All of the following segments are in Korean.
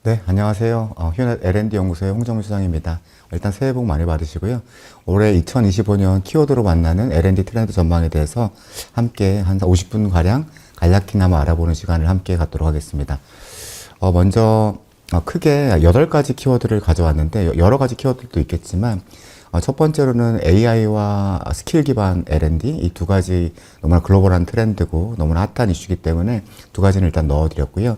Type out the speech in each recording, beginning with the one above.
네, 안녕하세요. 휴넷 L&D 연구소의 홍정무 수장입니다. 일단 새해 복 많이 받으시고요. 올해 2025년 키워드로 만나는 L&D 트렌드 전망에 대해서 함께 한 50분가량 간략히나마 알아보는 시간을 함께 갖도록 하겠습니다. 먼저 크게 8가지 키워드를 가져왔는데 여러 가지 키워드도 있겠지만 첫 번째로는 AI와 스킬 기반 L&D 이 두 가지 너무나 글로벌한 트렌드고 너무나 핫한 이슈이기 때문에 두 가지는 일단 넣어드렸고요.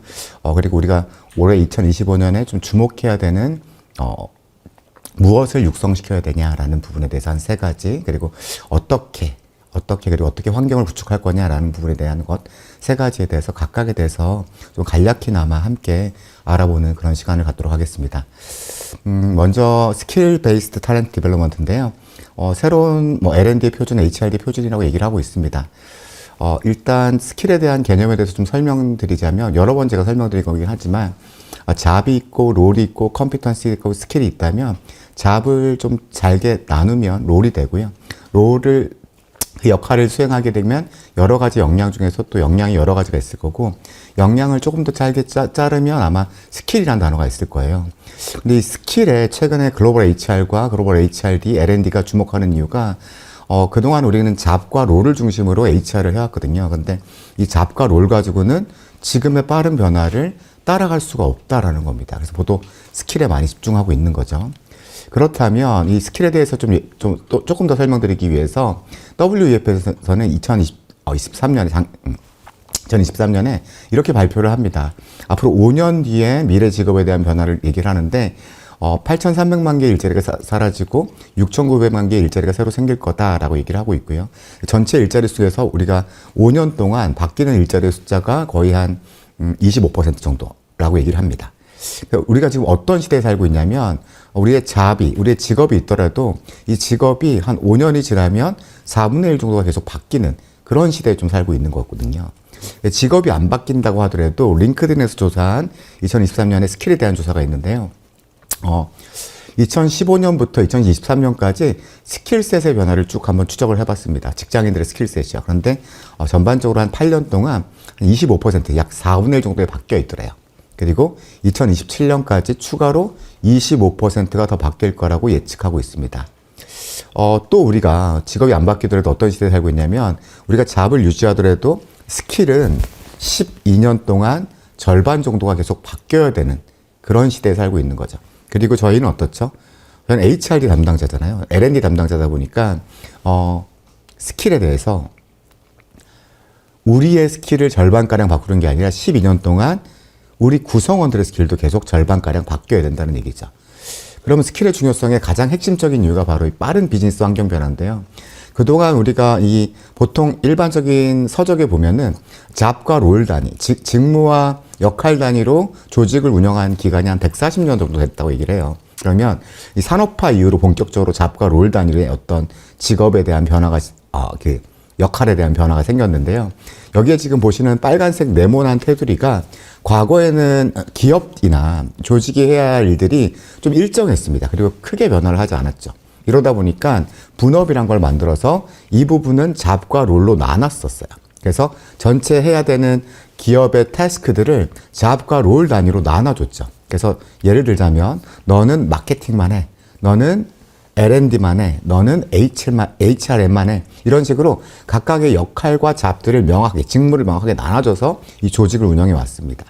그리고 우리가 올해 2025년에 좀 주목해야 되는 무엇을 육성시켜야 되냐라는 부분에 대해서 한 3가지, 그리고 어떻게 그리고 어떻게 환경을 구축할 거냐라는 부분에 대한 것 3가지에 대해서 각각에 대해서 좀 간략히나마 함께 알아보는 그런 시간을 갖도록 하겠습니다. 먼저 스킬 베이스드 탤런트 디벨롭먼트인데요. 새로운 L&D 표준, HRD 표준이라고 얘기를 하고 있습니다. 일단 스킬에 대한 개념에 대해서 좀 설명드리자면 여러 번 제가 설명드린 거긴 하지만 잡이 있고 롤이 있고 컴피턴시 있고 스킬이 있다면 잡을 좀 잘게 나누면 롤이 되고요. 롤을 그 역할을 수행하게 되면 여러 가지 역량 중에서 또 역량이 여러 가지가 있을 거고 역량을 조금 더 짧게 자르면 아마 스킬이라는 단어가 있을 거예요. 근데 이 스킬에 최근에 글로벌 HR과 글로벌 HRD, L&D가 주목하는 이유가 그동안 우리는 잡과 롤을 중심으로 HR을 해왔거든요. 근데 이 잡과 롤 가지고는 지금의 빠른 변화를 따라갈 수가 없다라는 겁니다. 그래서 보통 스킬에 많이 집중하고 있는 거죠. 그렇다면 이 스킬에 대해서 조금 더 설명드리기 위해서 WEF에서는 2023년에 이렇게 발표를 합니다. 앞으로 5년 뒤에 미래 직업에 대한 변화를 얘기를 하는데 8,300만 개의 일자리가 사라지고 6,900만 개의 일자리가 새로 생길 거다라고 얘기를 하고 있고요. 전체 일자리 수에서 우리가 5년 동안 바뀌는 일자리의 숫자가 거의 한 25% 정도라고 얘기를 합니다. 우리가 지금 어떤 시대에 살고 있냐면 우리의 직업이 있더라도 이 직업이 한 5년이 지나면 4분의 1 정도가 계속 바뀌는 그런 시대에 좀 살고 있는 거거든요. 직업이 안 바뀐다고 하더라도 링크드인에서 조사한 2023년의 스킬에 대한 조사가 있는데요. 2015년부터 2023년까지 스킬셋의 변화를 쭉 한번 추적을 해봤습니다. 직장인들의 스킬셋이요. 그런데 전반적으로 한 8년 동안 25%, 약 4분의 1 정도에 바뀌어 있더래요. 그리고 2027년까지 추가로 25%가 더 바뀔 거라고 예측하고 있습니다. 또 우리가 직업이 안 바뀌더라도 어떤 시대에 살고 있냐면 우리가 잡을 유지하더라도 스킬은 12년 동안 절반 정도가 계속 바뀌어야 되는 그런 시대에 살고 있는 거죠. 그리고 저희는 어떻죠? 저희는 HRD 담당자잖아요. L&D 담당자다 보니까 스킬에 대해서 우리의 스킬을 절반가량 바꾸는 게 아니라 12년 동안 우리 구성원들의 스킬도 계속 절반가량 바뀌어야 된다는 얘기죠. 그러면 스킬의 중요성의 가장 핵심적인 이유가 바로 이 빠른 비즈니스 환경 변화인데요. 그동안 우리가 이 보통 일반적인 서적에 보면은 잡과 롤 단위, 직무와 역할 단위로 조직을 운영한 기간이 한 140년 정도 됐다고 얘기를 해요. 그러면 이 산업화 이후로 본격적으로 잡과 롤 단위의 어떤 직업에 대한 변화가, 역할에 대한 변화가 생겼는데요. 여기에 지금 보시는 빨간색 네모난 테두리가 과거에는 기업이나 조직이 해야 할 일들이 좀 일정했습니다. 그리고 크게 변화를 하지 않았죠. 이러다 보니까 분업이란 걸 만들어서 이 부분은 잡과 롤로 나눴었어요. 그래서 전체 해야 되는 기업의 태스크들을 잡과 롤 단위로 나눠줬죠. 그래서 예를 들자면 너는 마케팅만 해. 너는 L&D만 해. 너는 HRM만 해. 이런 식으로 각각의 역할과 잡들을 명확하게, 직무를 명확하게 나눠줘서 이 조직을 운영해 왔습니다.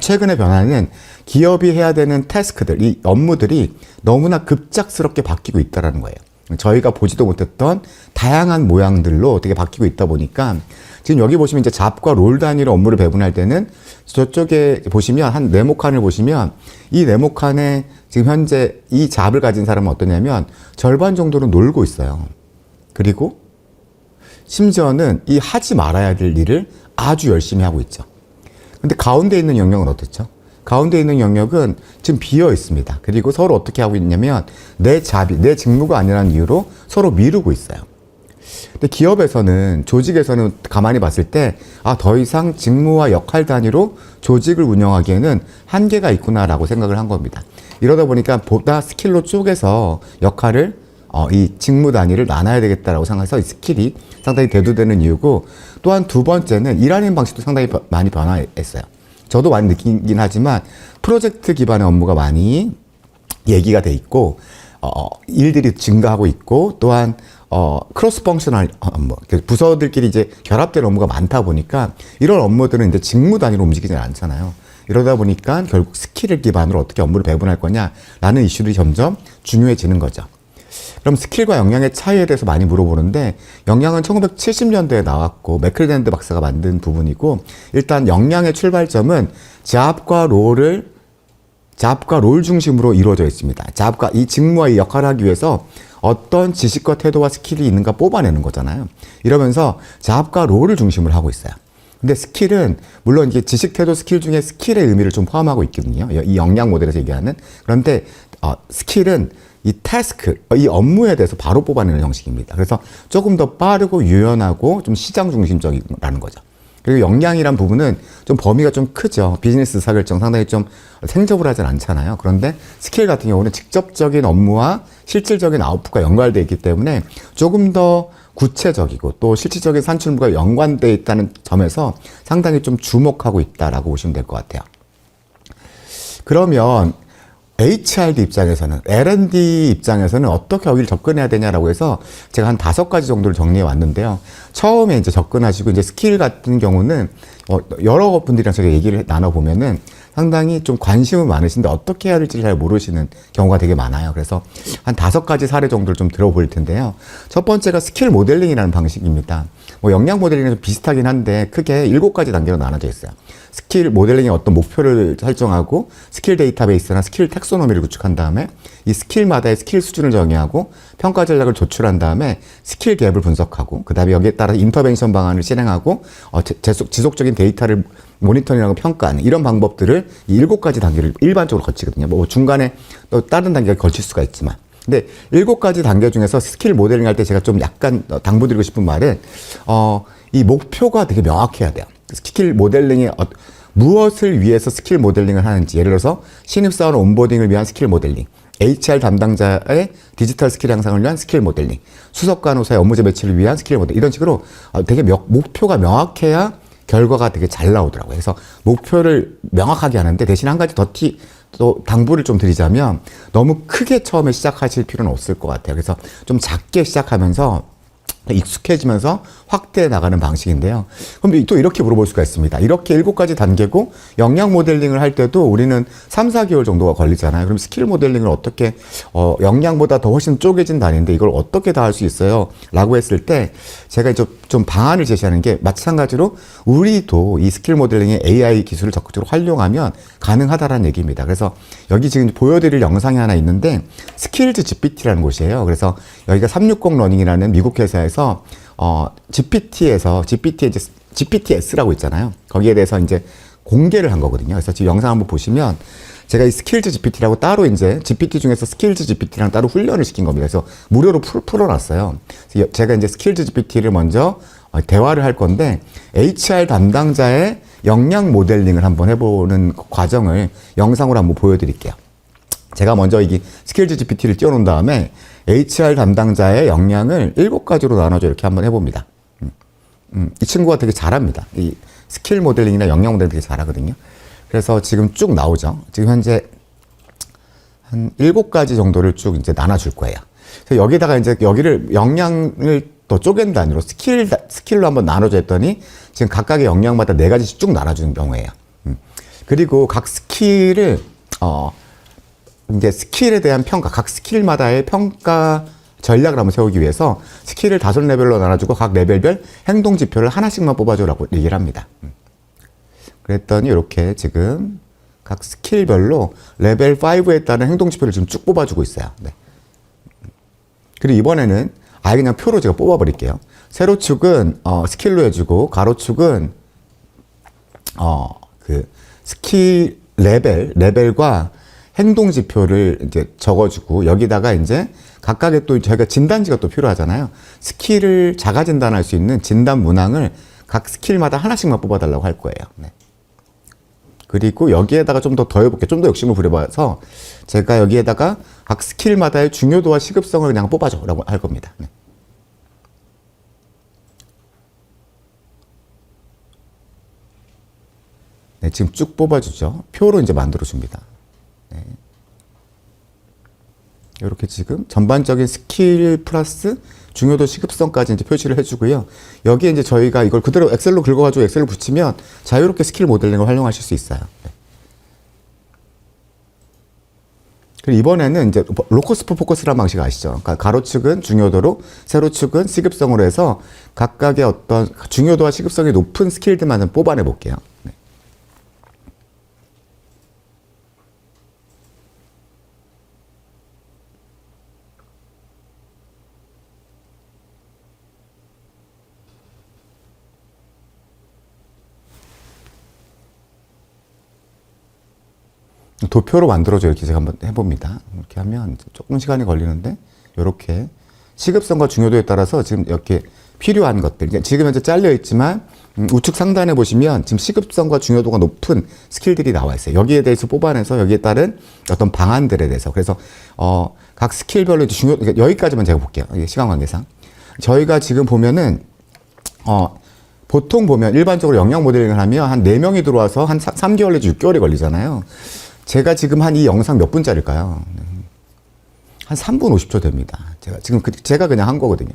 최근의 변화는 기업이 해야 되는 태스크들, 이 업무들이 너무나 급작스럽게 바뀌고 있다는 거예요. 저희가 보지도 못했던 다양한 모양들로 되게 바뀌고 있다 보니까 지금 여기 보시면 이제 잡과 롤 단위로 업무를 배분할 때는 저쪽에 보시면 한 네모칸을 보시면 이 네모칸에 지금 현재 이 잡을 가진 사람은 어떠냐면 절반 정도로 놀고 있어요. 그리고 심지어는 이 하지 말아야 될 일을 아주 열심히 하고 있죠. 근데 가운데 있는 영역은 어떻죠? 가운데 있는 영역은 지금 비어 있습니다. 그리고 서로 어떻게 하고 있냐면 내 직무가 아니라는 이유로 서로 미루고 있어요. 근데 기업에서는, 조직에서는 가만히 봤을 때 더 이상 직무와 역할 단위로 조직을 운영하기에는 한계가 있구나라고 생각을 한 겁니다. 이러다 보니까 보다 스킬로 쪼개서 역할을 이 직무 단위를 나눠야 되겠다라고 생각해서 이 스킬이 상당히 대두되는 이유고, 또한 두 번째는 일하는 방식도 상당히 많이 변화했어요. 저도 많이 느끼긴 하지만 프로젝트 기반의 업무가 많이 얘기가 돼 있고 일들이 증가하고 있고 또한 크로스 펑셔널 업무, 부서들끼리 이제 결합된 업무가 많다 보니까 이런 업무들은 이제 직무 단위로 움직이지 않잖아요. 이러다 보니까 결국 스킬을 기반으로 어떻게 업무를 배분할 거냐라는 이슈들이 점점 중요해지는 거죠. 그럼 스킬과 역량의 차이에 대해서 많이 물어보는데 역량은 1970년대에 나왔고 맥클랜드 박사가 만든 부분이고 일단 역량의 출발점은 잡과 롤 중심으로 이루어져 있습니다. 잡과 이 직무와 이 역할을 하기 위해서 어떤 지식과 태도와 스킬이 있는가 뽑아내는 거잖아요. 이러면서 잡과 롤을 중심으로 하고 있어요. 근데 스킬은 물론 이게 지식, 태도, 스킬 중에 스킬의 의미를 좀 포함하고 있거든요. 이 역량 모델에서 얘기하는. 그런데 스킬은 이 태스크, 이 업무에 대해서 바로 뽑아내는 형식입니다. 그래서 조금 더 빠르고 유연하고 좀 시장 중심적이라는 거죠. 그리고 역량이란 부분은 좀 범위가 좀 크죠. 비즈니스 의사결정 상당히 좀 생접을 하진 않잖아요. 그런데 스킬 같은 경우는 직접적인 업무와 실질적인 아웃풋과 연관되어 있기 때문에 조금 더 구체적이고 또 실질적인 산출물과 연관되어 있다는 점에서 상당히 좀 주목하고 있다라고 보시면 될 것 같아요. 그러면 HRD 입장에서는, L&D 입장에서는 어떻게 여기를 접근해야 되냐라고 해서 제가 한 5가지 정도를 정리해 왔는데요. 처음에 이제 접근하시고 이제 스킬 같은 경우는 여러 분들이랑 제가 얘기를 나눠보면은 상당히 좀 관심은 많으신데 어떻게 해야 될지 잘 모르시는 경우가 되게 많아요. 그래서 한 5가지 사례 정도를 좀 들어볼 텐데요. 첫 번째가 스킬 모델링이라는 방식입니다. 역량 모델링은 좀 비슷하긴 한데 크게 7가지 단계로 나눠져 있어요. 스킬 모델링의 어떤 목표를 설정하고 스킬 데이터베이스나 스킬 텍소노미를 구축한 다음에 이 스킬마다의 스킬 수준을 정의하고 평가 전략을 조출한 다음에 스킬 갭을 분석하고 그 다음에 여기에 따라 인터벤션 방안을 실행하고 지속적인 데이터를 모니터링하고 평가하는 이런 방법들을 이 7가지 단계를 일반적으로 거치거든요. 중간에 또 다른 단계가 걸칠 수가 있지만. 근데 7가지 단계 중에서 스킬 모델링 할 때 제가 좀 약간 당부드리고 싶은 말은 이 목표가 되게 명확해야 돼요. 스킬 모델링이 무엇을 위해서 스킬 모델링을 하는지, 예를 들어서 신입사원 온보딩을 위한 스킬 모델링, HR 담당자의 디지털 스킬 향상을 위한 스킬 모델링, 수석 간호사의 업무제 배치를 위한 스킬 모델링, 이런 식으로 되게 목표가 명확해야 결과가 되게 잘 나오더라고요. 그래서 목표를 명확하게 하는데 대신 한 가지 또 당부를 좀 드리자면 너무 크게 처음에 시작하실 필요는 없을 것 같아요. 그래서 좀 작게 시작하면서 익숙해지면서 확대해 나가는 방식인데요. 그럼 또 이렇게 물어볼 수가 있습니다. 이렇게 7가지 단계고 역량 모델링을 할 때도 우리는 3, 4개월 정도가 걸리잖아요. 그럼 스킬 모델링을 어떻게 역량보다 더 훨씬 쪼개진 단위인데 이걸 어떻게 다 할 수 있어요? 라고 했을 때 제가 좀 방안을 제시하는 게 마찬가지로 우리도 이 스킬 모델링의 AI 기술을 적극적으로 활용하면 가능하다라는 얘기입니다. 그래서 여기 지금 보여드릴 영상이 하나 있는데 스킬즈 GPT라는 곳이에요. 그래서 여기가 360 러닝이라는 미국 회사에서 GPTS라고 있잖아요. 거기에 대해서 이제 공개를 한 거거든요. 그래서 지금 영상 한번 보시면 제가 이 스킬즈 GPT라고 따로 이제 GPT 중에서 스킬즈 GPT랑 따로 훈련을 시킨 겁니다. 그래서 무료로 풀어놨어요. 그래서 제가 이제 스킬즈 GPT를 먼저 대화를 할 건데 HR 담당자의 역량 모델링을 한번 해보는 과정을 영상으로 한번 보여드릴게요. 제가 먼저 이 스킬즈 GPT를 띄워놓은 다음에 HR 담당자의 역량을 7가지로 나눠서 이렇게 한번 해봅니다. 이 친구가 되게 잘합니다. 이 스킬 모델링이나 역량 모델링 되게 잘하거든요. 그래서 지금 쭉 나오죠. 지금 현재 한 7가지 정도를 쭉 이제 나눠줄 거예요. 그래서 여기다가 이제 여기를 역량을 더 쪼갠 단위로 스킬로 한번 나눠줘 했더니 지금 각각의 역량마다 4가지씩 쭉 나눠주는 경우예요. 그리고 각 스킬을 이제 스킬에 대한 평가, 각 스킬마다의 평가 전략을 한번 세우기 위해서 스킬을 5레벨로 나눠주고 각 레벨별 행동 지표를 하나씩만 뽑아줘라고 얘기를 합니다. 그랬더니 이렇게 지금 각 스킬별로 레벨 5에 따른 행동 지표를 지금 쭉 뽑아주고 있어요. 네. 그리고 이번에는 아예 그냥 표로 제가 뽑아버릴게요. 세로축은 스킬로 해주고 가로축은 그 스킬 레벨과 행동 지표를 이제 적어주고 여기다가 이제 각각의 또 저희가 진단지가 또 필요하잖아요. 스킬을 자가 진단할 수 있는 진단 문항을 각 스킬마다 하나씩만 뽑아달라고 할 거예요. 네. 그리고 여기에다가 좀 더 더해볼게요. 좀 더 욕심을 부려봐서 제가 여기에다가 각 스킬마다의 중요도와 시급성을 그냥 뽑아줘라고 할 겁니다. 네. 네, 지금 쭉 뽑아주죠. 표로 이제 만들어줍니다. 네. 이렇게 지금 전반적인 스킬 플러스 중요도 시급성까지 이제 표시를 해주고요. 여기에 이제 저희가 이걸 그대로 엑셀로 긁어가지고 엑셀을 붙이면 자유롭게 스킬 모델링을 활용하실 수 있어요. 네. 그리고 이번에는 이제 로커스 포 포커스라는 방식 아시죠? 그러니까 가로축은 중요도로, 세로축은 시급성으로 해서 각각의 어떤 중요도와 시급성이 높은 스킬들만 좀 뽑아내 볼게요. 네. 도표로 만들어줘 이렇게 제가 한번 해봅니다. 이렇게 하면 조금 시간이 걸리는데 이렇게 시급성과 중요도에 따라서 지금 이렇게 필요한 것들 지금 현재 잘려 있지만 우측 상단에 보시면 지금 시급성과 중요도가 높은 스킬들이 나와 있어요. 여기에 대해서 뽑아내서 여기에 따른 어떤 방안들에 대해서 그래서 각 스킬별로 중요 그러니까 여기까지만 제가 볼게요. 시간 관계상 저희가 지금 보면은 보통 보면 일반적으로 역량 모델링을 하면 한 4명이 들어와서 한 3개월 내지 6개월이 걸리잖아요. 제가 지금 한 이 영상 몇 분짜리일까요? 한 3분 50초 됩니다. 제가 그냥 한 거거든요.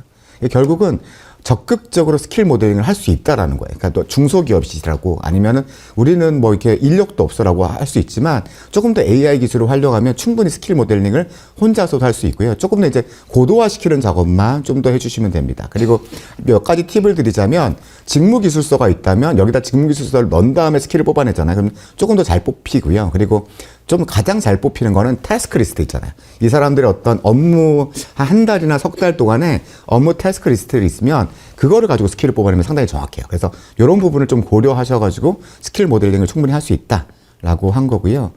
결국은 적극적으로 스킬 모델링을 할 수 있다라는 거예요. 그러니까 또 중소기업이라고 아니면은 우리는 뭐 이렇게 인력도 없어라고 할 수 있지만 조금 더 AI 기술을 활용하면 충분히 스킬 모델링을 혼자서도 할 수 있고요. 조금 더 이제 고도화시키는 작업만 좀 더 해주시면 됩니다. 그리고 몇 가지 팁을 드리자면 직무기술서가 있다면 여기다 직무기술서를 넣은 다음에 스킬을 뽑아내잖아요. 그럼 조금 더 잘 뽑히고요. 그리고 좀 가장 잘 뽑히는 거는 태스크 리스트 있잖아요. 이 사람들의 어떤 업무 한 달이나 석 달 동안에 업무 태스크 리스트를 있으면 그거를 가지고 스킬을 뽑아내면 상당히 정확해요. 그래서 이런 부분을 좀 고려하셔가지고 스킬 모델링을 충분히 할 수 있다라고 한 거고요.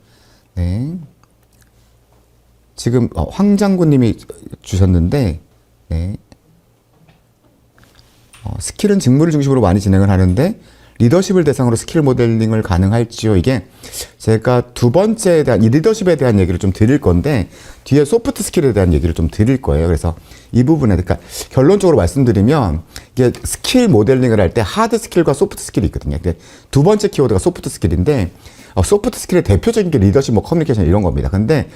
네. 지금 황 장군님이 주셨는데 네. 스킬은 직무를 중심으로 많이 진행을 하는데 리더십을 대상으로 스킬 모델링을 가능할지요? 이게 제가 두 번째에 대한 이 리더십에 대한 얘기를 좀 드릴 건데 뒤에 소프트 스킬에 대한 얘기를 좀 드릴 거예요. 그래서 이 부분에 그러니까 결론적으로 말씀드리면 이게 스킬 모델링을 할 때 하드 스킬과 소프트 스킬이 있거든요. 두 번째 키워드가 소프트 스킬인데 소프트 스킬의 대표적인 게 리더십, 뭐 커뮤니케이션 이런 겁니다. 근데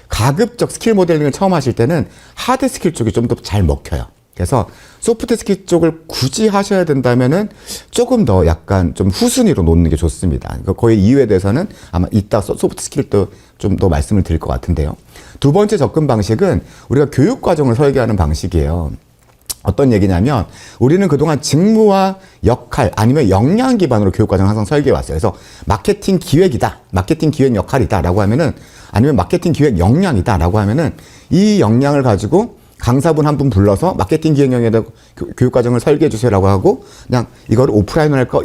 가급적 스킬 모델링을 처음 하실 때는 하드 스킬 쪽이 좀 더 잘 먹혀요. 그래서 소프트 스킬 쪽을 굳이 하셔야 된다면은 조금 더 약간 좀 후순위로 놓는 게 좋습니다. 거의 이유에 대해서는 아마 이따 소프트 스킬도 좀 더 말씀을 드릴 것 같은데요. 두 번째 접근 방식은 우리가 교육 과정을 설계하는 방식이에요. 어떤 얘기냐면 우리는 그동안 직무와 역할 아니면 역량 기반으로 교육 과정을 항상 설계해 왔어요. 그래서 마케팅 기획이다. 마케팅 기획 역할이다 라고 하면은 아니면 마케팅 기획 역량이다 라고 하면은 이 역량을 가지고 강사분 한 분 불러서 마케팅 기획령에 대한 교육 과정을 설계해 주세요라고 하고 그냥 이거를 오프라인으로 할까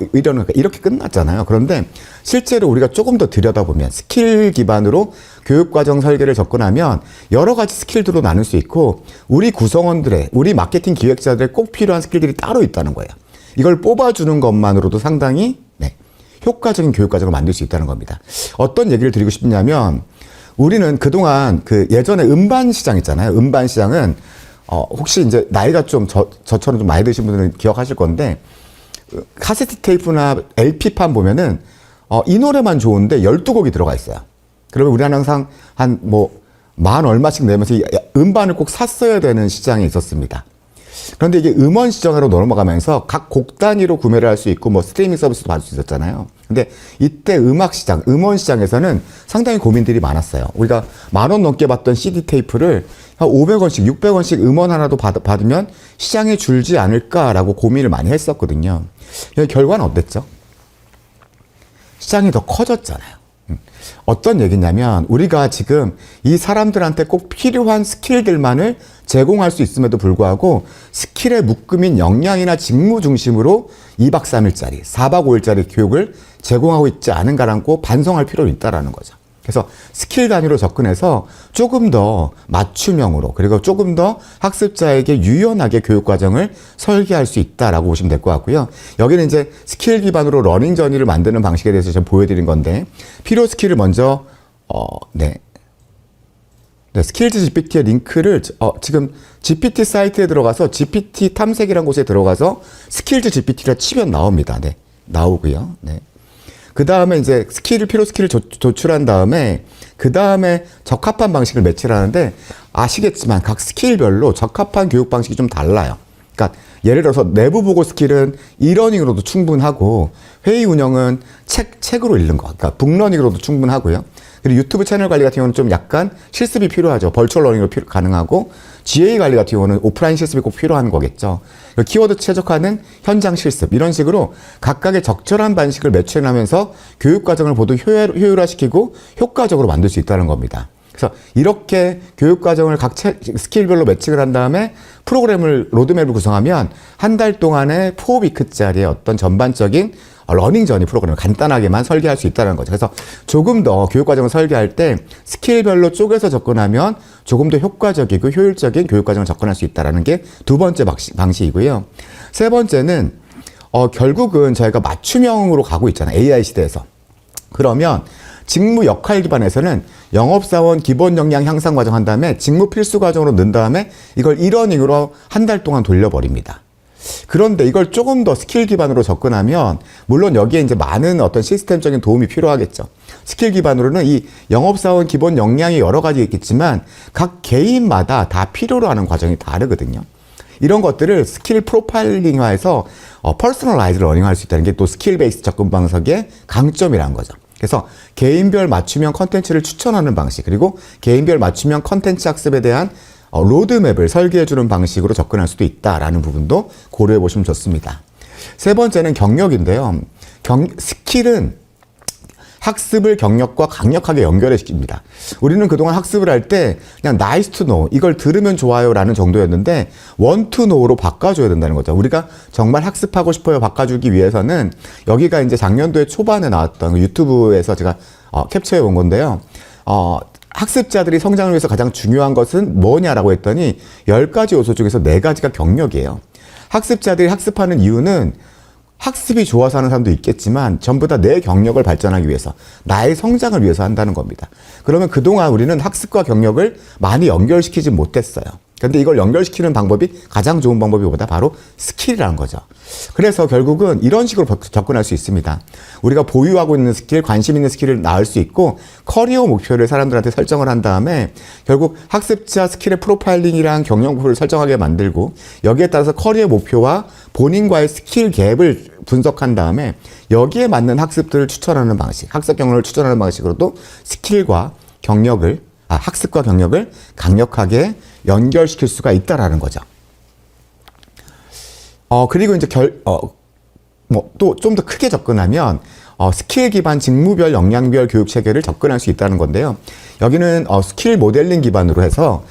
이렇게 끝났잖아요. 그런데 실제로 우리가 조금 더 들여다보면 스킬 기반으로 교육 과정 설계를 접근하면 여러 가지 스킬들로 나눌 수 있고 우리 구성원들의 우리 마케팅 기획자들의 꼭 필요한 스킬들이 따로 있다는 거예요. 이걸 뽑아주는 것만으로도 상당히 효과적인 교육 과정을 만들 수 있다는 겁니다. 어떤 얘기를 드리고 싶냐면 우리는 그동안 예전에 음반 시장 있잖아요. 음반 시장은, 혹시 이제 나이가 좀 저처럼 좀 많이 드신 분들은 기억하실 건데, 카세트 테이프나 LP판 보면은, 이 노래만 좋은데 12곡이 들어가 있어요. 그러면 우리는 항상 만 얼마씩 내면서 음반을 꼭 샀어야 되는 시장이 있었습니다. 그런데 이게 음원 시장으로 넘어가면서 각 곡 단위로 구매를 할 수 있고 뭐 스트리밍 서비스도 받을 수 있었잖아요. 근데 이때 음악 시장, 음원 시장에서는 상당히 고민들이 많았어요. 우리가 10,000원 넘게 받던 CD 테이프를 한 500원씩, 600원씩 음원 하나도 받으면 시장에 줄지 않을까라고 고민을 많이 했었거든요. 결과는 어땠죠? 시장이 더 커졌잖아요. 어떤 얘기냐면 우리가 지금 이 사람들한테 꼭 필요한 스킬들만을 제공할 수 있음에도 불구하고 스킬의 묶음인 역량이나 직무 중심으로 2박 3일짜리, 4박 5일짜리 교육을 제공하고 있지 않은가라고 반성할 필요가 있다는 거죠. 그래서 스킬 단위로 접근해서 조금 더 맞춤형으로 그리고 조금 더 학습자에게 유연하게 교육 과정을 설계할 수 있다라고 보시면 될 것 같고요. 여기는 이제 스킬 기반으로 러닝 저니를 만드는 방식에 대해서 제가 보여드린 건데 필요 스킬을 먼저 스킬즈 GPT의 링크를 지금 GPT 사이트에 들어가서 GPT 탐색이라는 곳에 들어가서 스킬즈 GPT를 치면 나옵니다. 나오고요. 그 다음에 이제 필요 스킬을 도출한 다음에 그 다음에 적합한 방식을 매치를 하는데 아시겠지만 각 스킬별로 적합한 교육 방식이 좀 달라요. 그러니까 예를 들어서 내부 보고 스킬은 이러닝으로도 충분하고 회의 운영은 책으로 읽는 거, 그러니까 북러닝으로도 충분하고요. 그리고 유튜브 채널 관리 같은 경우는 좀 약간 실습이 필요하죠. 벌추얼 러닝으로 가능하고 GA 관리 같은 경우는 오프라인 실습이 꼭 필요한 거겠죠. 키워드 최적화는 현장 실습 이런 식으로 각각의 적절한 방식을 매치하면서 교육 과정을 모두 효율화시키고 효과적으로 만들 수 있다는 겁니다. 그래서 이렇게 교육 과정을 각 스킬별로 매칭을 한 다음에 로드맵을 구성하면 한 달 동안의 4위크짜리의 어떤 전반적인 러닝 저니 프로그램을 간단하게만 설계할 수 있다는 거죠. 그래서 조금 더 교육 과정을 설계할 때 스킬별로 쪼개서 접근하면 조금 더 효과적이고 효율적인 교육 과정을 접근할 수 있다는 게 두 번째 방식이고요. 세 번째는 결국은 저희가 맞춤형으로 가고 있잖아요. AI 시대에서. 그러면 직무 역할 기반에서는 영업사원 기본 역량 향상 과정 한 다음에 직무 필수 과정으로 넣은 다음에 이걸 이러닝으로 한 달 동안 돌려버립니다. 그런데 이걸 조금 더 스킬 기반으로 접근하면 물론 여기에 이제 많은 어떤 시스템적인 도움이 필요하겠죠. 스킬 기반으로는 이 영업사원 기본 역량이 여러 가지 있겠지만 각 개인마다 다 필요로 하는 과정이 다르거든요. 이런 것들을 스킬 프로파일링화해서 퍼스널라이즈 러닝할 수 있다는 게 또 스킬 베이스 접근 방식의 강점이라는 거죠. 그래서 개인별 맞춤형 컨텐츠를 추천하는 방식, 그리고 개인별 맞춤형 컨텐츠 학습에 대한 로드맵을 설계해주는 방식으로 접근할 수도 있다라는 부분도 고려해 보시면 좋습니다. 세 번째는 경력인데요. 스킬은 학습을 경력과 강력하게 연결해 시킵니다. 우리는 그동안 학습을 할 때 그냥 nice to know, 이걸 들으면 좋아요 라는 정도였는데 want to know로 바꿔줘야 된다는 거죠. 우리가 정말 학습하고 싶어요 바꿔주기 위해서는 여기가 이제 작년도에 초반에 나왔던 유튜브에서 제가 캡처해 온 건데요. 학습자들이 성장을 위해서 가장 중요한 것은 뭐냐라고 했더니 10가지 요소 중에서 4가지가 경력이에요. 학습자들이 학습하는 이유는 학습이 좋아서 하는 사람도 있겠지만 전부 다 내 경력을 발전하기 위해서, 나의 성장을 위해서 한다는 겁니다. 그러면 그동안 우리는 학습과 경력을 많이 연결시키지 못했어요. 근데 이걸 연결시키는 방법이 가장 좋은 방법이 뭐다? 바로 스킬이라는 거죠. 그래서 결국은 이런 식으로 접근할 수 있습니다. 우리가 보유하고 있는 스킬, 관심 있는 스킬을 낳을 수 있고 커리어 목표를 사람들한테 설정을 한 다음에 결국 학습자 스킬의 프로파일링이랑 경력 목표를 설정하게 만들고 여기에 따라서 커리어 목표와 본인과의 스킬 갭을 분석한 다음에 여기에 맞는 학습들을 추천하는 방식, 학습 경로를 추천하는 방식으로도 스킬과 경력을 학습과 경력을 강력하게 연결시킬 수가 있다라는 거죠. 그리고 이제 또 좀 더 크게 접근하면 스킬 기반 직무별 역량별 교육 체계를 접근할 수 있다는 건데요. 여기는 스킬 모델링 기반으로 해서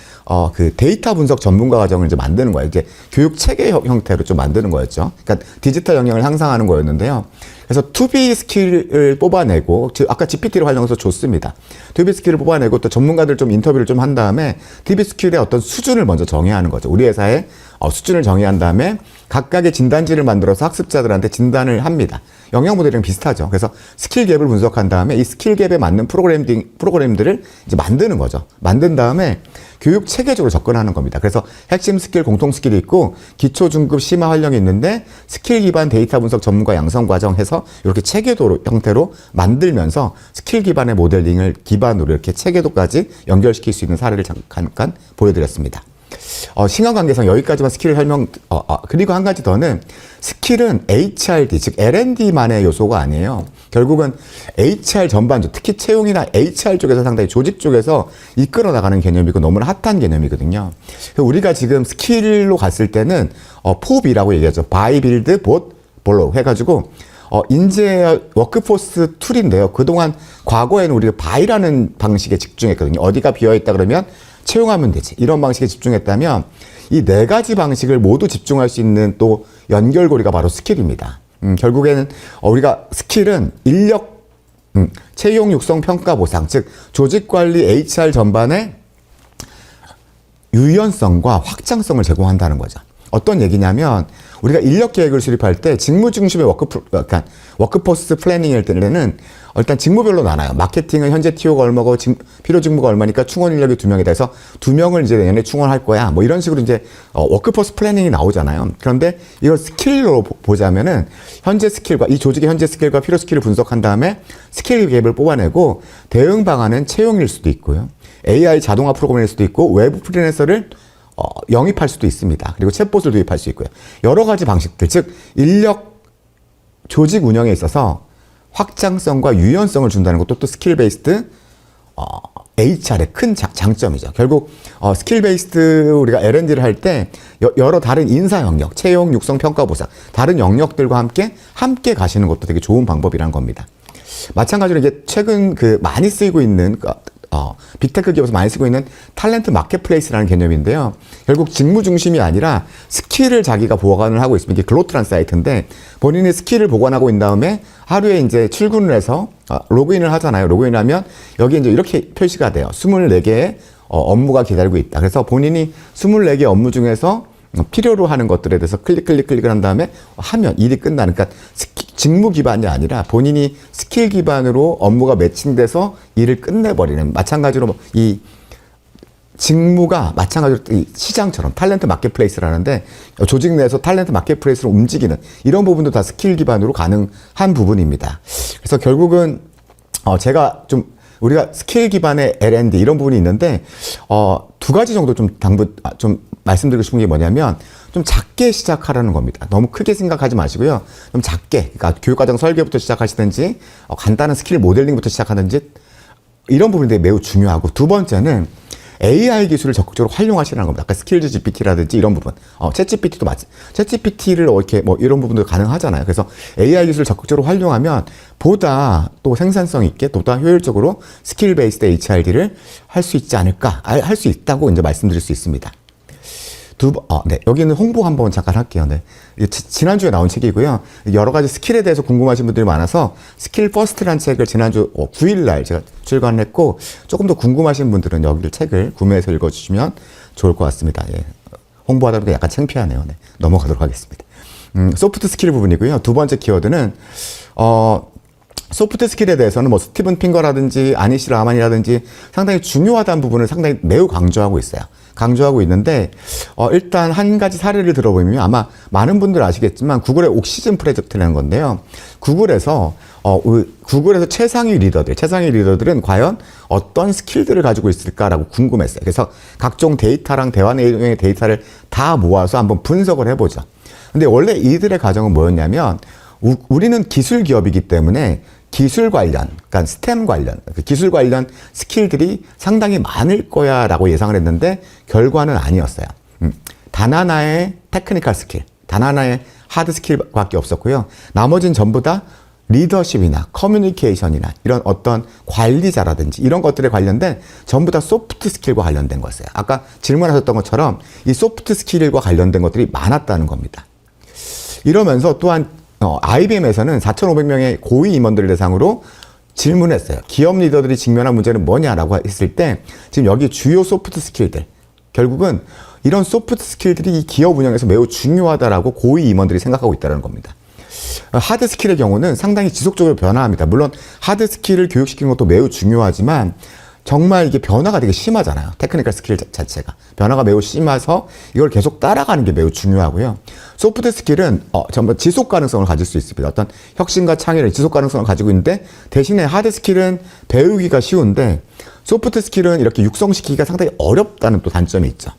그 데이터 분석 전문가 과정을 이제 만드는 거예요. 이제 교육 체계 형태로 좀 만드는 거였죠. 그러니까 디지털 역량을 향상하는 거였는데요. 그래서 2B 스킬을 뽑아내고, 아까 GPT를 활용해서 좋습니다. 2B 스킬을 뽑아내고 또 전문가들 좀 인터뷰를 좀 한 다음에 2B 스킬의 어떤 수준을 먼저 정해야 하는 거죠. 우리 회사의 수준을 정의한 다음에 각각의 진단지를 만들어서 학습자들한테 진단을 합니다. 영양 모델이랑 비슷하죠. 그래서 스킬 갭을 분석한 다음에 이 스킬 갭에 맞는 프로그램들을 이제 만드는 거죠. 만든 다음에 교육 체계적으로 접근하는 겁니다. 그래서 핵심 스킬, 공통 스킬이 있고 기초, 중급, 심화 활용이 있는데 스킬 기반 데이터 분석 전문가 양성 과정 해서 이렇게 체계도 형태로 만들면서 스킬 기반의 모델링을 기반으로 이렇게 체계도까지 연결시킬 수 있는 사례를 잠깐 보여드렸습니다. 시간 관계상 여기까지만 스킬을 그리고 한 가지 더는 스킬은 HRD, 즉 L&D만의 요소가 아니에요. 결국은 HR 전반적, 특히 채용이나 HR 쪽에서 상당히 조직 쪽에서 이끌어 나가는 개념이고 너무나 핫한 개념이거든요. 우리가 지금 스킬로 갔을 때는 포비라고 얘기하죠. 바이, 빌드, 봇, 볼로 해가지고 인재 워크포스 툴인데요. 그동안 과거에는 우리가 바이라는 방식에 집중했거든요. 어디가 비어있다 그러면 채용하면 되지. 이런 방식에 집중했다면 이 4가지 방식을 모두 집중할 수 있는 또 연결고리가 바로 스킬입니다. 결국에는 우리가 스킬은 인력, 채용 육성 평가 보상, 즉 조직관리 HR 전반의 유연성과 확장성을 제공한다는 거죠. 어떤 얘기냐면 우리가 인력 계획을 수립할 때 직무 중심의 워크포스 플래닝일 때는 일단 직무별로 나눠요. 마케팅은 현재 TO가 얼마고 필요 직무가 얼마니까 충원 인력이 2명이다 해서 2명을 이제 내년에 충원할 거야. 뭐 이런 식으로 이제 워크포스 플래닝이 나오잖아요. 그런데 이걸 스킬로 보자면은 현재 스킬과 이 조직의 현재 스킬과 필요 스킬을 분석한 다음에 스킬 갭을 뽑아내고 대응 방안은 채용일 수도 있고요. AI 자동화 프로그램일 수도 있고 외부 프리랜서를 영입할 수도 있습니다. 그리고 챗봇을 도입할 수 있고요. 여러 가지 방식들, 즉 인력 조직 운영에 있어서 확장성과 유연성을 준다는 것도 또 스킬 베이스드 HR의 큰 장점이죠. 결국 스킬 베이스드 우리가 L&D를 할 때 여러 다른 인사 영역, 채용, 육성, 평가, 보상 다른 영역들과 함께 가시는 것도 되게 좋은 방법이라는 겁니다. 마찬가지로 이게 최근 많이 쓰이고 있는 빅테크 기업에서 많이 쓰고 있는 탤런트 마켓플레이스라는 개념인데요. 결국 직무 중심이 아니라 스킬을 자기가 보관을 하고 있으면 이게 글로트란 사이트인데 본인이 스킬을 보관하고 있는 다음에 하루에 이제 출근을 해서 로그인을 하잖아요. 로그인하면 여기 이제 이렇게 표시가 돼요. 24개의 업무가 기다리고 있다. 그래서 본인이 24개 업무 중에서 필요로 하는 것들에 대해서 클릭을 한 다음에 하면 일이 끝나는, 그러니까 직무 기반이 아니라 본인이 스킬 기반으로 업무가 매칭돼서 일을 끝내버리는, 마찬가지로 이 직무가 마찬가지로 이 시장처럼 탤런트 마켓플레이스라는데 조직 내에서 탤런트 마켓플레이스로 움직이는 이런 부분도 다 스킬 기반으로 가능한 부분입니다. 그래서 결국은 제가 좀 우리가 스킬 기반의 L&D 이런 부분이 있는데 두 가지 정도 좀 말씀드리고 싶은 게 뭐냐면 좀 작게 시작하라는 겁니다. 너무 크게 생각하지 마시고요. 좀 작게, 그러니까 교육과정 설계부터 시작하시든지 간단한 스킬 모델링부터 시작하든지 이런 부분이 매우 중요하고, 두 번째는 AI 기술을 적극적으로 활용하시라는 겁니다. 아까 스킬즈 GPT라든지 이런 부분, 챗GPT도 챗GPT를 이렇게 이런 부분도 가능하잖아요. 그래서 AI 기술을 적극적으로 활용하면 보다 또 생산성 있게, 보다 효율적으로 스킬 베이스드 HRD를 할 수 있지 않을까, 할 수 있다고 이제 말씀드릴 수 있습니다. 네. 여기는 홍보 한번 잠깐 할게요. 네. 지난주에 나온 책이고요. 여러 가지 스킬에 대해서 궁금하신 분들이 많아서 스킬 퍼스트라는 책을 지난주 9일날 제가 출간을 했고, 조금 더 궁금하신 분들은 여기 책을 구매해서 읽어주시면 좋을 것 같습니다. 예. 홍보하다 보니까 약간 창피하네요. 네. 넘어가도록 하겠습니다. 소프트 스킬 부분이고요. 두 번째 키워드는, 소프트 스킬에 대해서는 뭐 스티븐 핑거라든지 아니시 라만이라든지 상당히 중요하다는 부분을 상당히 매우 강조하고 있어요. 강조하고 있는데 일단 한 가지 사례를 들어보면 아마 많은 분들 아시겠지만 구글의 옥시즌 프로젝트라는 건데요. 구글에서 최상위 리더들은 과연 어떤 스킬들을 가지고 있을까라고 궁금했어요. 그래서 각종 데이터랑 대화 내용의 데이터를 다 모아서 한번 분석을 해보죠. 근데 원래 이들의 가정은 뭐였냐면 우리는 기술 기업이기 때문에 기술 관련, 그러니까 스템 관련, 기술 관련 스킬들이 상당히 많을 거야 라고 예상을 했는데 결과는 아니었어요. 단 하나의 테크니컬 스킬, 단 하나의 하드 스킬밖에 없었고요. 나머지는 전부 다 리더십이나 커뮤니케이션이나 이런 어떤 관리자라든지 이런 것들에 관련된 전부 다 소프트 스킬과 관련된 거였어요. 아까 질문하셨던 것처럼 이 소프트 스킬과 관련된 것들이 많았다는 겁니다. 이러면서 또한 IBM에서는 4,500명의 고위 임원들을 대상으로 질문했어요. 기업 리더들이 직면한 문제는 뭐냐라고 했을 때 지금 여기 주요 소프트 스킬들, 결국은 이런 소프트 스킬들이 이 기업 운영에서 매우 중요하다라고 고위 임원들이 생각하고 있다는 겁니다. 하드 스킬의 경우는 상당히 지속적으로 변화합니다. 물론 하드 스킬을 교육시키는 것도 매우 중요하지만 정말 이게 변화가 되게 심하잖아요. 테크니컬 스킬 자체가. 변화가 매우 심해서 이걸 계속 따라가는 게 매우 중요하고요. 소프트 스킬은 전부 지속 가능성을 가질 수 있습니다. 어떤 혁신과 창의를 지속 가능성을 가지고 있는데 대신에 하드 스킬은 배우기가 쉬운데 소프트 스킬은 이렇게 육성시키기가 상당히 어렵다는 또 단점이 있죠.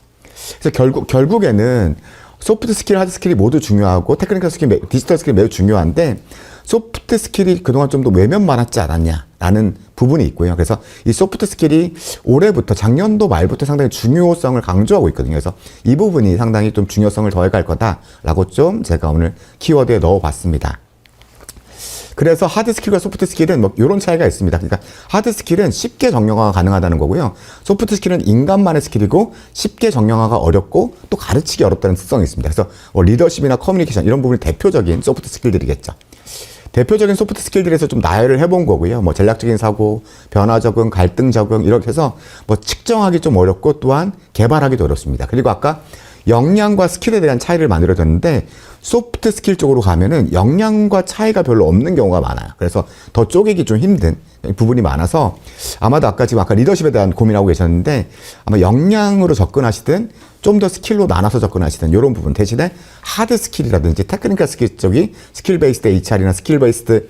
그래서 결국에는 소프트 스킬, 하드 스킬이 모두 중요하고 테크니컬 스킬, 디지털 스킬이 매우 중요한데 소프트 스킬이 그동안 좀 더 외면 많았지 않았냐라는 부분이 있고요. 그래서 이 소프트 스킬이 올해부터 작년도 말부터 상당히 중요성을 강조하고 있거든요. 그래서 이 부분이 상당히 좀 중요성을 더해갈 거다라고 좀 제가 오늘 키워드에 넣어봤습니다. 그래서 하드 스킬과 소프트 스킬은 뭐 이런 차이가 있습니다. 그러니까 하드 스킬은 쉽게 정량화가 가능하다는 거고요. 소프트 스킬은 인간만의 스킬이고 쉽게 정량화가 어렵고 또 가르치기 어렵다는 특성이 있습니다. 그래서 리더십이나 커뮤니케이션 이런 부분이 대표적인 소프트 스킬들이겠죠. 대표적인 소프트 스킬들에서 좀 나열을 해본 거고요. 뭐 전략적인 사고, 변화 적응, 갈등 적응 이렇게 해서 뭐 측정하기 좀 어렵고 또한 개발하기도 어렵습니다. 그리고 아까 역량과 스킬에 대한 차이를 만들어줬는데 소프트 스킬 쪽으로 가면은 역량과 차이가 별로 없는 경우가 많아요. 그래서 더 쪼개기 좀 힘든 부분이 많아서 아마도 지금 아까 리더십에 대한 고민하고 계셨는데 아마 역량으로 접근하시든 좀 더 스킬로 나눠서 접근하시든 이런 부분 대신에 하드 스킬이라든지 테크니컬 스킬 쪽이 스킬 베이스드 HR이나 스킬 베이스드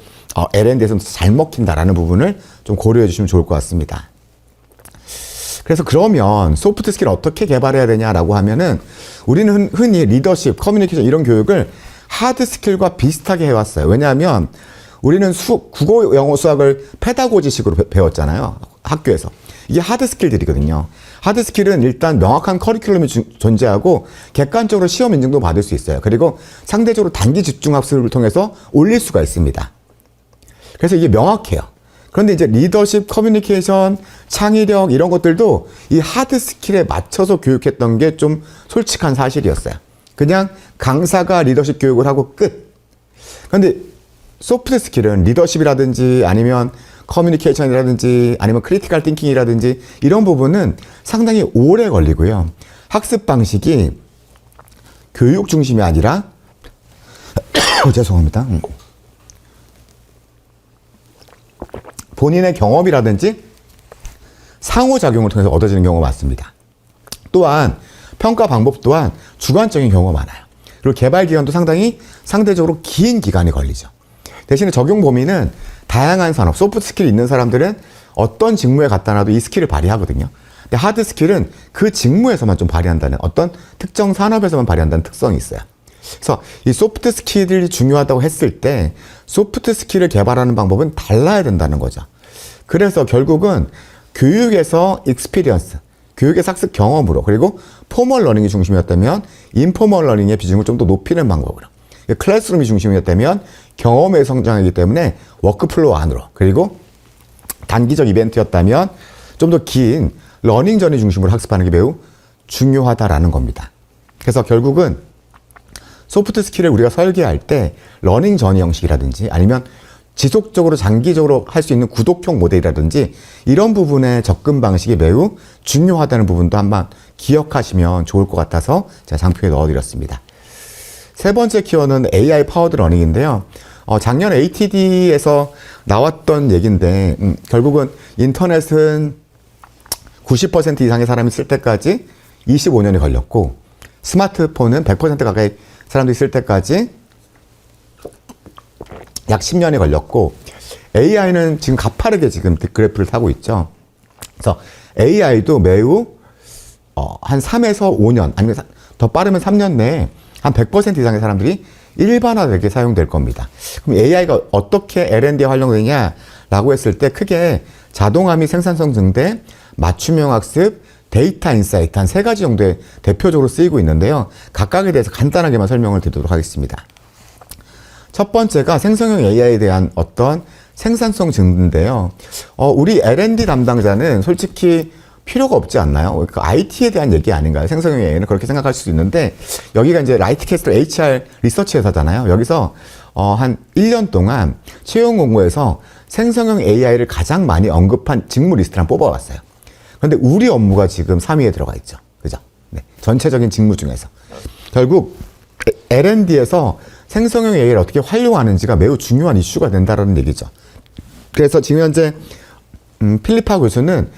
L&D에서 잘 먹힌다라는 부분을 좀 고려해 주시면 좋을 것 같습니다. 그래서 그러면 소프트 스킬 어떻게 개발해야 되냐라고 하면은 우리는 흔히 리더십, 커뮤니케이션 이런 교육을 하드 스킬과 비슷하게 해왔어요. 왜냐하면 우리는 국어, 영어, 수학을 페다고지식으로 배웠잖아요. 학교에서. 이게 하드 스킬들이거든요. 하드 스킬은 일단 명확한 커리큘럼이 존재하고 객관적으로 시험 인증도 받을 수 있어요. 그리고 상대적으로 단기 집중 학습을 통해서 올릴 수가 있습니다. 그래서 이게 명확해요. 그런데 이제 리더십, 커뮤니케이션, 창의력 이런 것들도 이 하드 스킬에 맞춰서 교육했던 게 좀 솔직한 사실이었어요. 그냥 강사가 리더십 교육을 하고 끝. 그런데 소프트 스킬은 리더십이라든지 아니면 커뮤니케이션이라든지 아니면 크리티컬 띵킹이라든지 이런 부분은 상당히 오래 걸리고요. 학습 방식이 교육 중심이 아니라 죄송합니다. 본인의 경험이라든지 상호작용을 통해서 얻어지는 경우가 많습니다. 또한 평가 방법 또한 주관적인 경우가 많아요. 그리고 개발 기간도 상대적으로 긴 기간이 걸리죠. 대신에 적용 범위는 다양한 산업, 소프트 스킬이 있는 사람들은 어떤 직무에 갖다 놔도 이 스킬을 발휘하거든요. 근데 하드 스킬은 그 직무에서만 좀 발휘한다는 어떤 특정 산업에서만 발휘한다는 특성이 있어요. 그래서 이 소프트 스킬이 중요하다고 했을 때 소프트 스킬을 개발하는 방법은 달라야 된다는 거죠. 그래서 결국은 교육에서 익스피리언스, 교육에서 학습 경험으로 그리고 포멀 러닝이 중심이었다면 인포멀 러닝의 비중을 좀 더 높이는 방법으로 클래스룸이 중심이었다면 경험에 성장하기 때문에 워크플로우 안으로 그리고 단기적 이벤트였다면 좀 더 긴 러닝 전이 중심으로 학습하는 게 매우 중요하다라는 겁니다. 그래서 결국은 소프트 스킬을 우리가 설계할 때 러닝 전이 형식이라든지 아니면 지속적으로 장기적으로 할 수 있는 구독형 모델이라든지 이런 부분의 접근 방식이 매우 중요하다는 부분도 한번 기억하시면 좋을 것 같아서 제가 장표에 넣어드렸습니다. 세 번째 키워드는 AI 파워드 러닝인데요. 작년 ATD에서 나왔던 얘기인데 결국은 인터넷은 90% 이상의 사람이 쓸 때까지 25년이 걸렸고 스마트폰은 100% 가까이 사람들이 쓸 때까지 약 10년이 걸렸고 AI는 지금 가파르게 지금 그래프를 타고 있죠. 그래서 AI도 매우 한 3에서 5년 아니면 더 빠르면 3년 내에 한 100% 이상의 사람들이 일반화되게 사용될 겁니다. 그럼 AI가 어떻게 L&D에 활용되냐라고 했을 때 크게 자동화 및 생산성 증대, 맞춤형 학습, 데이터 인사이트 한 세 가지 정도의 대표적으로 쓰이고 있는데요. 각각에 대해서 간단하게만 설명을 드리도록 하겠습니다. 첫 번째가 생성형 AI에 대한 어떤 생산성 증대인데요. 우리 L&D 담당자는 솔직히 필요가 없지 않나요? 그러니까 IT에 대한 얘기 아닌가요? 생성형 AI는 그렇게 생각할 수도 있는데 여기가 이제 라이트캐스터 HR 리서치 회사잖아요. 여기서 한 1년 동안 채용 공고에서 생성형 AI를 가장 많이 언급한 직무 리스트를 한번 뽑아왔어요. 그런데 우리 업무가 지금 3위에 들어가 있죠. 그죠? 네. 전체적인 직무 중에서. 결국 L&D에서 생성형 AI를 어떻게 활용하는지가 매우 중요한 이슈가 된다는 얘기죠. 그래서 지금 현재 필리파 교수는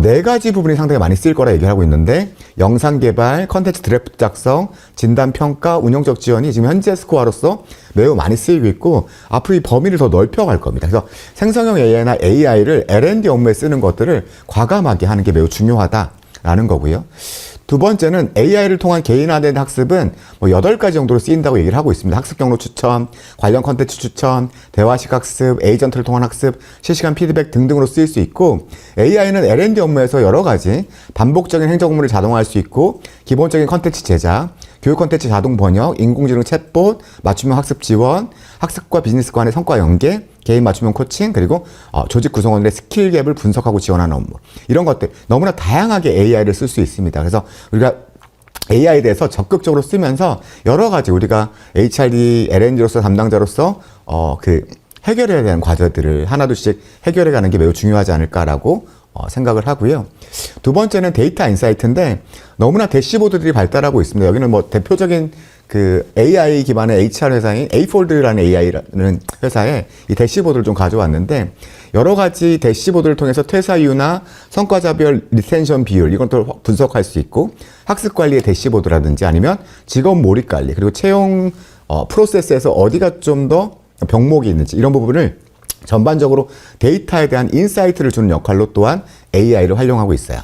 네 가지 부분이 상당히 많이 쓰일 거라 얘기를 하고 있는데 영상 개발, 컨텐츠 드래프트 작성, 진단 평가, 운영적 지원이 지금 현재 스코어로서 매우 많이 쓰이고 있고 앞으로 이 범위를 더 넓혀갈 겁니다. 그래서 생성형 AI나 AI를 L&D 업무에 쓰는 것들을 과감하게 하는 게 매우 중요하다라는 거고요. 두 번째는 AI를 통한 개인화된 학습은 8가지 정도로 쓰인다고 얘기를 하고 있습니다. 학습 경로 추천, 관련 컨텐츠 추천, 대화식 학습, 에이전트를 통한 학습, 실시간 피드백 등등으로 쓰일 수 있고 AI는 L&D 업무에서 여러 가지 반복적인 행정 업무를 자동화할 수 있고 기본적인 컨텐츠 제작, 교육 컨텐츠 자동 번역, 인공지능 챗봇, 맞춤형 학습 지원, 학습과 비즈니스 간의 성과 연계, 개인 맞춤형 코칭, 그리고 조직 구성원들의 스킬 갭을 분석하고 지원하는 업무. 이런 것들 너무나 다양하게 AI를 쓸 수 있습니다. 그래서 우리가 AI에 대해서 적극적으로 쓰면서 여러 가지 우리가 HRD, L&D로서 담당자로서 해결해야 되는 과제들을 하나둘씩 해결해 가는 게 매우 중요하지 않을까라고 생각을 하고요. 두 번째는 데이터 인사이트인데 너무나 대시보드들이 발달하고 있습니다. 여기는 뭐 대표적인 그 AI 기반의 HR 회사인 에이폴드라는 AI라는 회사에 이 대시보드를 좀 가져왔는데 여러 가지 대시보드를 통해서 퇴사 이유나 성과자별 리텐션 비율 이건 또 분석할 수 있고 학습 관리의 대시보드라든지 아니면 직업 몰입 관리 그리고 채용 프로세스에서 어디가 좀 더 병목이 있는지 이런 부분을 전반적으로 데이터에 대한 인사이트를 주는 역할로 또한 AI를 활용하고 있어요.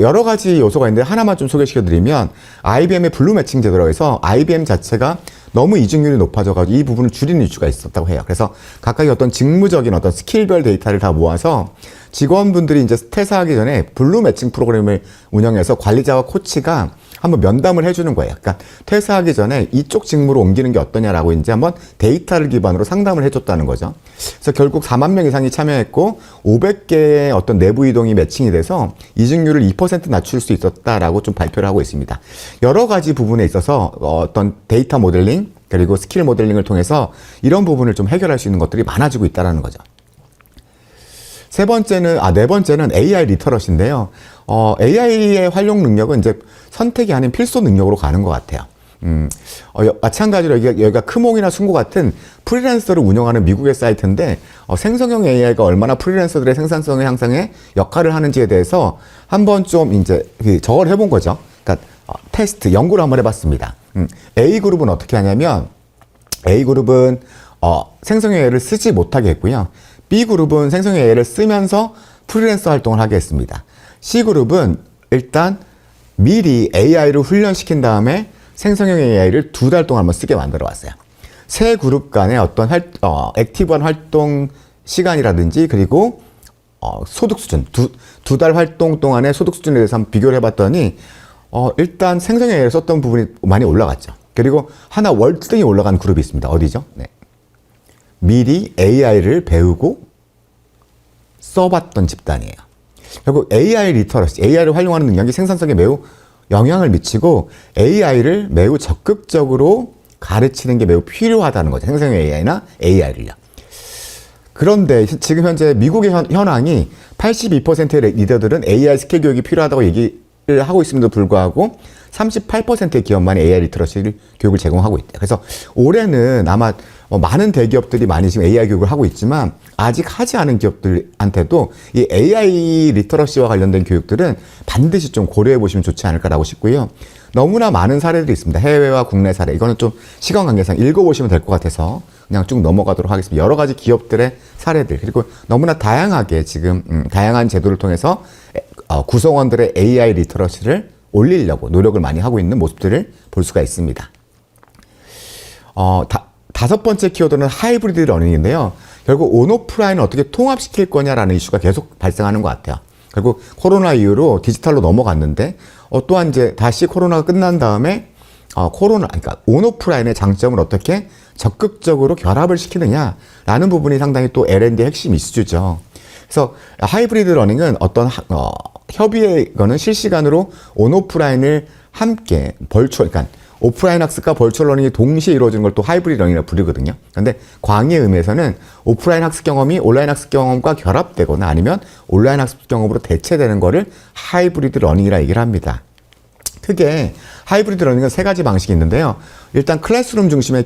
여러 가지 요소가 있는데 하나만 좀 소개시켜드리면 IBM의 블루 매칭 제도라고 해서 IBM 자체가 너무 이직률이 높아져가지고 이 부분을 줄이는 이슈가 있었다고 해요. 그래서 각각의 어떤 직무적인 어떤 스킬별 데이터를 다 모아서 직원분들이 이제 퇴사하기 전에 블루 매칭 프로그램을 운영해서 관리자와 코치가 한번 면담을 해주는 거예요. 그러니까 퇴사하기 전에 이쪽 직무로 옮기는 게 어떠냐라고 이제 한번 데이터를 기반으로 상담을 해줬다는 거죠. 그래서 결국 4만 명 이상이 참여했고 500개의 어떤 내부 이동이 매칭이 돼서 이직률을 2% 낮출 수 있었다라고 좀 발표를 하고 있습니다. 여러 가지 부분에 있어서 어떤 데이터 모델링 그리고 스킬 모델링을 통해서 이런 부분을 좀 해결할 수 있는 것들이 많아지고 있다는 거죠. 네 번째는 AI 리터러시인데요. AI의 활용 능력은 이제 선택이 아닌 필수 능력으로 가는 것 같아요. 마찬가지로 여기가 크몽이나 순고 같은 프리랜서를 운영하는 미국의 사이트인데 생성형 AI가 얼마나 프리랜서들의 생산성의 향상에 역할을 하는지에 대해서 한번 좀 이제 저걸 해본 거죠. 그러니까 테스트 연구를 한번 해봤습니다. A그룹은 어떻게 하냐면 A그룹은 생성형 AI를 쓰지 못하게 했고요. B그룹은 생성형 AI를 쓰면서 프리랜서 활동을 하게 했습니다. C그룹은 일단 미리 AI를 훈련시킨 다음에 생성형 AI를 2달 동안 한번 쓰게 만들어 왔어요. 세 그룹 간의 어떤 액티브한 활동 시간이라든지 그리고 소득 수준, 두 달 활동 동안의 소득 수준에 대해서 한번 비교를 해봤더니 일단 생성형 AI를 썼던 부분이 많이 올라갔죠. 그리고 하나 월등히 올라간 그룹이 있습니다. 어디죠? 네. 미리 AI를 배우고 써봤던 집단이에요. 결국 AI 리터러시, AI를 활용하는 능력이 생산성에 매우 영향을 미치고 AI를 매우 적극적으로 가르치는 게 매우 필요하다는 거죠. 생성형 AI나 AI를요. 그런데 지금 현재 미국의 현황이 82%의 리더들은 AI 스킬 교육이 필요하다고 얘기를 하고 있음에도 불구하고 38%의 기업만이 AI 리터러시 교육을 제공하고 있다. 그래서 올해는 아마 많은 대기업들이 많이 지금 AI 교육을 하고 있지만 아직 하지 않은 기업들한테도 이 AI 리터러시와 관련된 교육들은 반드시 좀 고려해 보시면 좋지 않을까라고 싶고요. 너무나 많은 사례들이 있습니다. 해외와 국내 사례. 이거는 좀 시간 관계상 읽어보시면 될 것 같아서 그냥 쭉 넘어가도록 하겠습니다. 여러 가지 기업들의 사례들 그리고 너무나 다양하게 지금 다양한 제도를 통해서 구성원들의 AI 리터러시를 올리려고 노력을 많이 하고 있는 모습들을 볼 수가 있습니다. 다섯 번째 키워드는 하이브리드 러닝인데요. 결국 온오프라인을 어떻게 통합시킬 거냐라는 이슈가 계속 발생하는 것 같아요. 결국 코로나 이후로 디지털로 넘어갔는데 또한 이제 다시 코로나가 끝난 다음에 그러니까 온오프라인의 장점을 어떻게 적극적으로 결합을 시키느냐라는 부분이 상당히 또 L&D의 핵심 이슈죠. 그래서 하이브리드 러닝은 어떤 협의의 거는 실시간으로 온오프라인을 함께 그러니까 오프라인 학습과 벌추얼 러닝이 동시에 이루어지는 걸 또 하이브리드 러닝이라고 부르거든요. 그런데 광의의 의미에서는 오프라인 학습 경험이 온라인 학습 경험과 결합되거나 아니면 온라인 학습 경험으로 대체되는 거를 하이브리드 러닝이라 얘기를 합니다. 크게 하이브리드 러닝은 세 가지 방식이 있는데요. 일단 클래스룸 중심의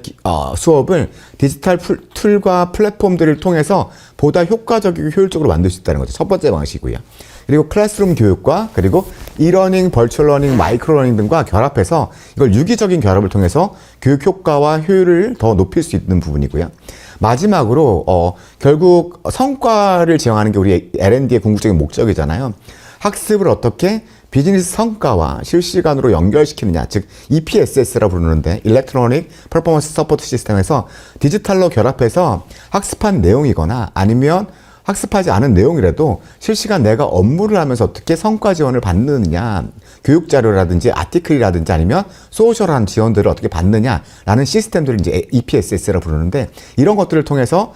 수업을 디지털 툴과 플랫폼들을 통해서 보다 효과적이고 효율적으로 만들 수 있다는 거죠. 첫 번째 방식이고요. 그리고 클래스룸 교육과 그리고 이러닝, 벌추얼 러닝, 마이크로 러닝 등과 결합해서 이걸 유기적인 결합을 통해서 교육 효과와 효율을 더 높일 수 있는 부분이고요. 마지막으로 결국 성과를 지향하는 게 우리 L&D의 궁극적인 목적이잖아요. 학습을 어떻게 비즈니스 성과와 실시간으로 연결시키느냐, 즉 EPSS라고 부르는데 일렉트로닉 퍼포먼스 서포트 시스템에서 디지털로 결합해서 학습한 내용이거나 아니면 학습하지 않은 내용이라도 실시간 내가 업무를 하면서 어떻게 성과 지원을 받느냐, 교육 자료라든지 아티클이라든지 아니면 소셜한 지원들을 어떻게 받느냐라는 시스템들을 이제 EPSS라고 부르는데 이런 것들을 통해서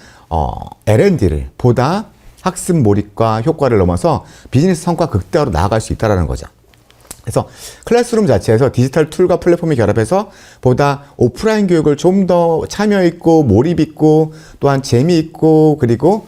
L&D를 보다 학습 몰입과 효과를 넘어서 비즈니스 성과 극대화로 나아갈 수 있다는 거죠. 그래서 클래스룸 자체에서 디지털 툴과 플랫폼이 결합해서 보다 오프라인 교육을 좀 더 참여 있고 몰입 있고 또한 재미있고 그리고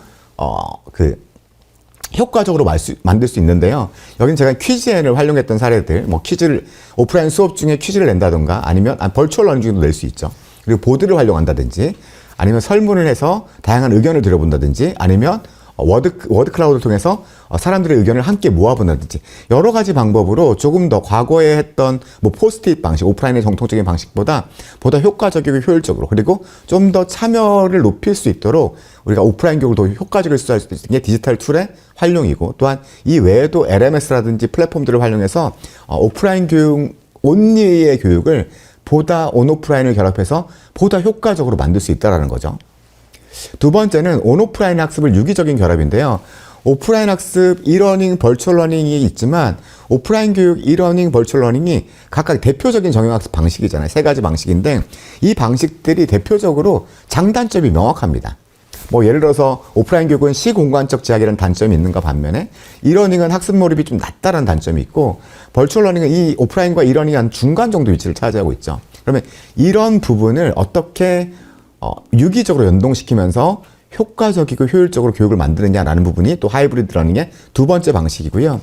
효과적으로 만들 수 있는데요. 여기는 제가 퀴즈앤을 활용했던 사례들, 뭐 퀴즈를, 오프라인 수업 중에 퀴즈를 낸다던가 아니면 벌추얼 러닝 중에도 낼 수 있죠. 그리고 보드를 활용한다든지 아니면 설문을 해서 다양한 의견을 들어본다든지 아니면 워드 클라우드를 통해서 사람들의 의견을 함께 모아본다든지 여러 가지 방법으로 조금 더 과거에 했던 뭐 포스트잇 방식, 오프라인의 정통적인 방식보다 보다 효과적이고 효율적으로 그리고 좀 더 참여를 높일 수 있도록 우리가 오프라인 교육을 더 효과적으로 수할 수 있는 게 디지털 툴의 활용이고 또한 이 외에도 LMS라든지 플랫폼들을 활용해서 오프라인 교육 온리의 교육을 보다 온오프라인을 결합해서 보다 효과적으로 만들 수 있다는 거죠. 두 번째는 온오프라인 학습을 유기적인 결합인데요. 오프라인 학습, 이러닝, 벌추얼 러닝이 있지만 오프라인 교육, 이러닝, 벌추얼 러닝이 각각 대표적인 정형학습 방식이잖아요. 세 가지 방식인데 이 방식들이 대표적으로 장단점이 명확합니다. 뭐 예를 들어서 오프라인 교육은 시공간적 제약이라는 단점이 있는가 반면에 이러닝은 학습 몰입이 좀 낮다라는 단점이 있고 벌추얼 러닝은 이 오프라인과 이러닝이 한 중간 정도 위치를 차지하고 있죠. 그러면 이런 부분을 어떻게 유기적으로 연동시키면서 효과적이고 효율적으로 교육을 만드느냐라는 부분이 또 하이브리드 러닝의 두 번째 방식이고요.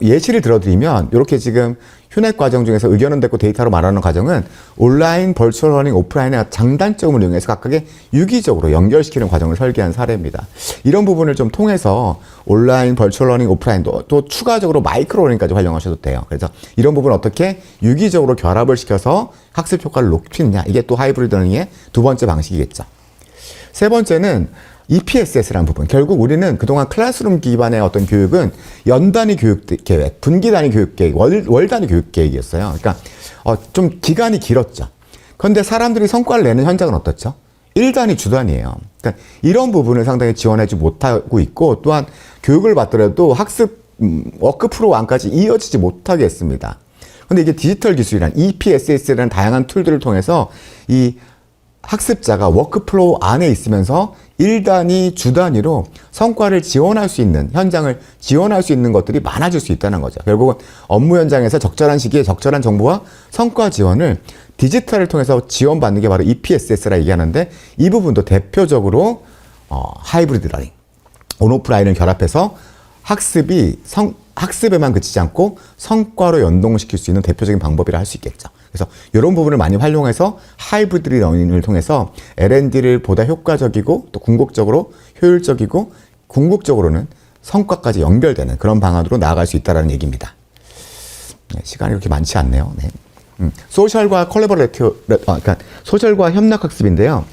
예시를 들어드리면 이렇게 지금 휴넷 과정 중에서 의견은 됐고 데이터로 말하는 과정은 온라인, 벌추얼 러닝, 오프라인의 장단점을 이용해서 각각의 유기적으로 연결시키는 과정을 설계한 사례입니다. 이런 부분을 좀 통해서 온라인, 벌추얼 러닝, 오프라인도 또 추가적으로 마이크로 러닝까지 활용하셔도 돼요. 그래서 이런 부분을 어떻게 유기적으로 결합을 시켜서 학습 효과를 높이느냐 이게 또 하이브리드 러닝의 두 번째 방식이겠죠. 세 번째는 EPSS라는 부분. 결국 우리는 그동안 클래스룸 기반의 어떤 교육은 연단위 교육 계획, 분기 단위 교육 계획, 월 단위 교육 계획이었어요. 그러니까 좀 기간이 길었죠. 그런데 사람들이 성과를 내는 현장은 어떻죠? 1단위, 주단위예요. 그러니까 이런 부분을 상당히 지원하지 못하고 있고 또한 교육을 받더라도 학습 워크프로 안까지 이어지지 못하게 했습니다. 그런데 이게 디지털 기술이란 EPSS라는 다양한 툴들을 통해서 이 학습자가 워크플로우 안에 있으면서 1단위, 주단위로 성과를 지원할 수 있는, 현장을 지원할 수 있는 것들이 많아질 수 있다는 거죠. 결국은 업무 현장에서 적절한 시기에 적절한 정보와 성과 지원을 디지털을 통해서 지원받는 게 바로 EPSS라 얘기하는데 이 부분도 대표적으로 하이브리드 러닝, 온오프라인을 결합해서 학습에만 그치지 않고 성과로 연동시킬 수 있는 대표적인 방법이라 할 수 있겠죠. 그래서 이런 부분을 많이 활용해서 하이브리드 러닝을 통해서 L&D를 보다 효과적이고 또 궁극적으로 효율적이고 궁극적으로는 성과까지 연결되는 그런 방안으로 나아갈 수 있다는 얘기입니다. 네, 시간이 그렇게 많지 않네요. 네. 소셜과 그러니까 소셜과 협력 학습인데요.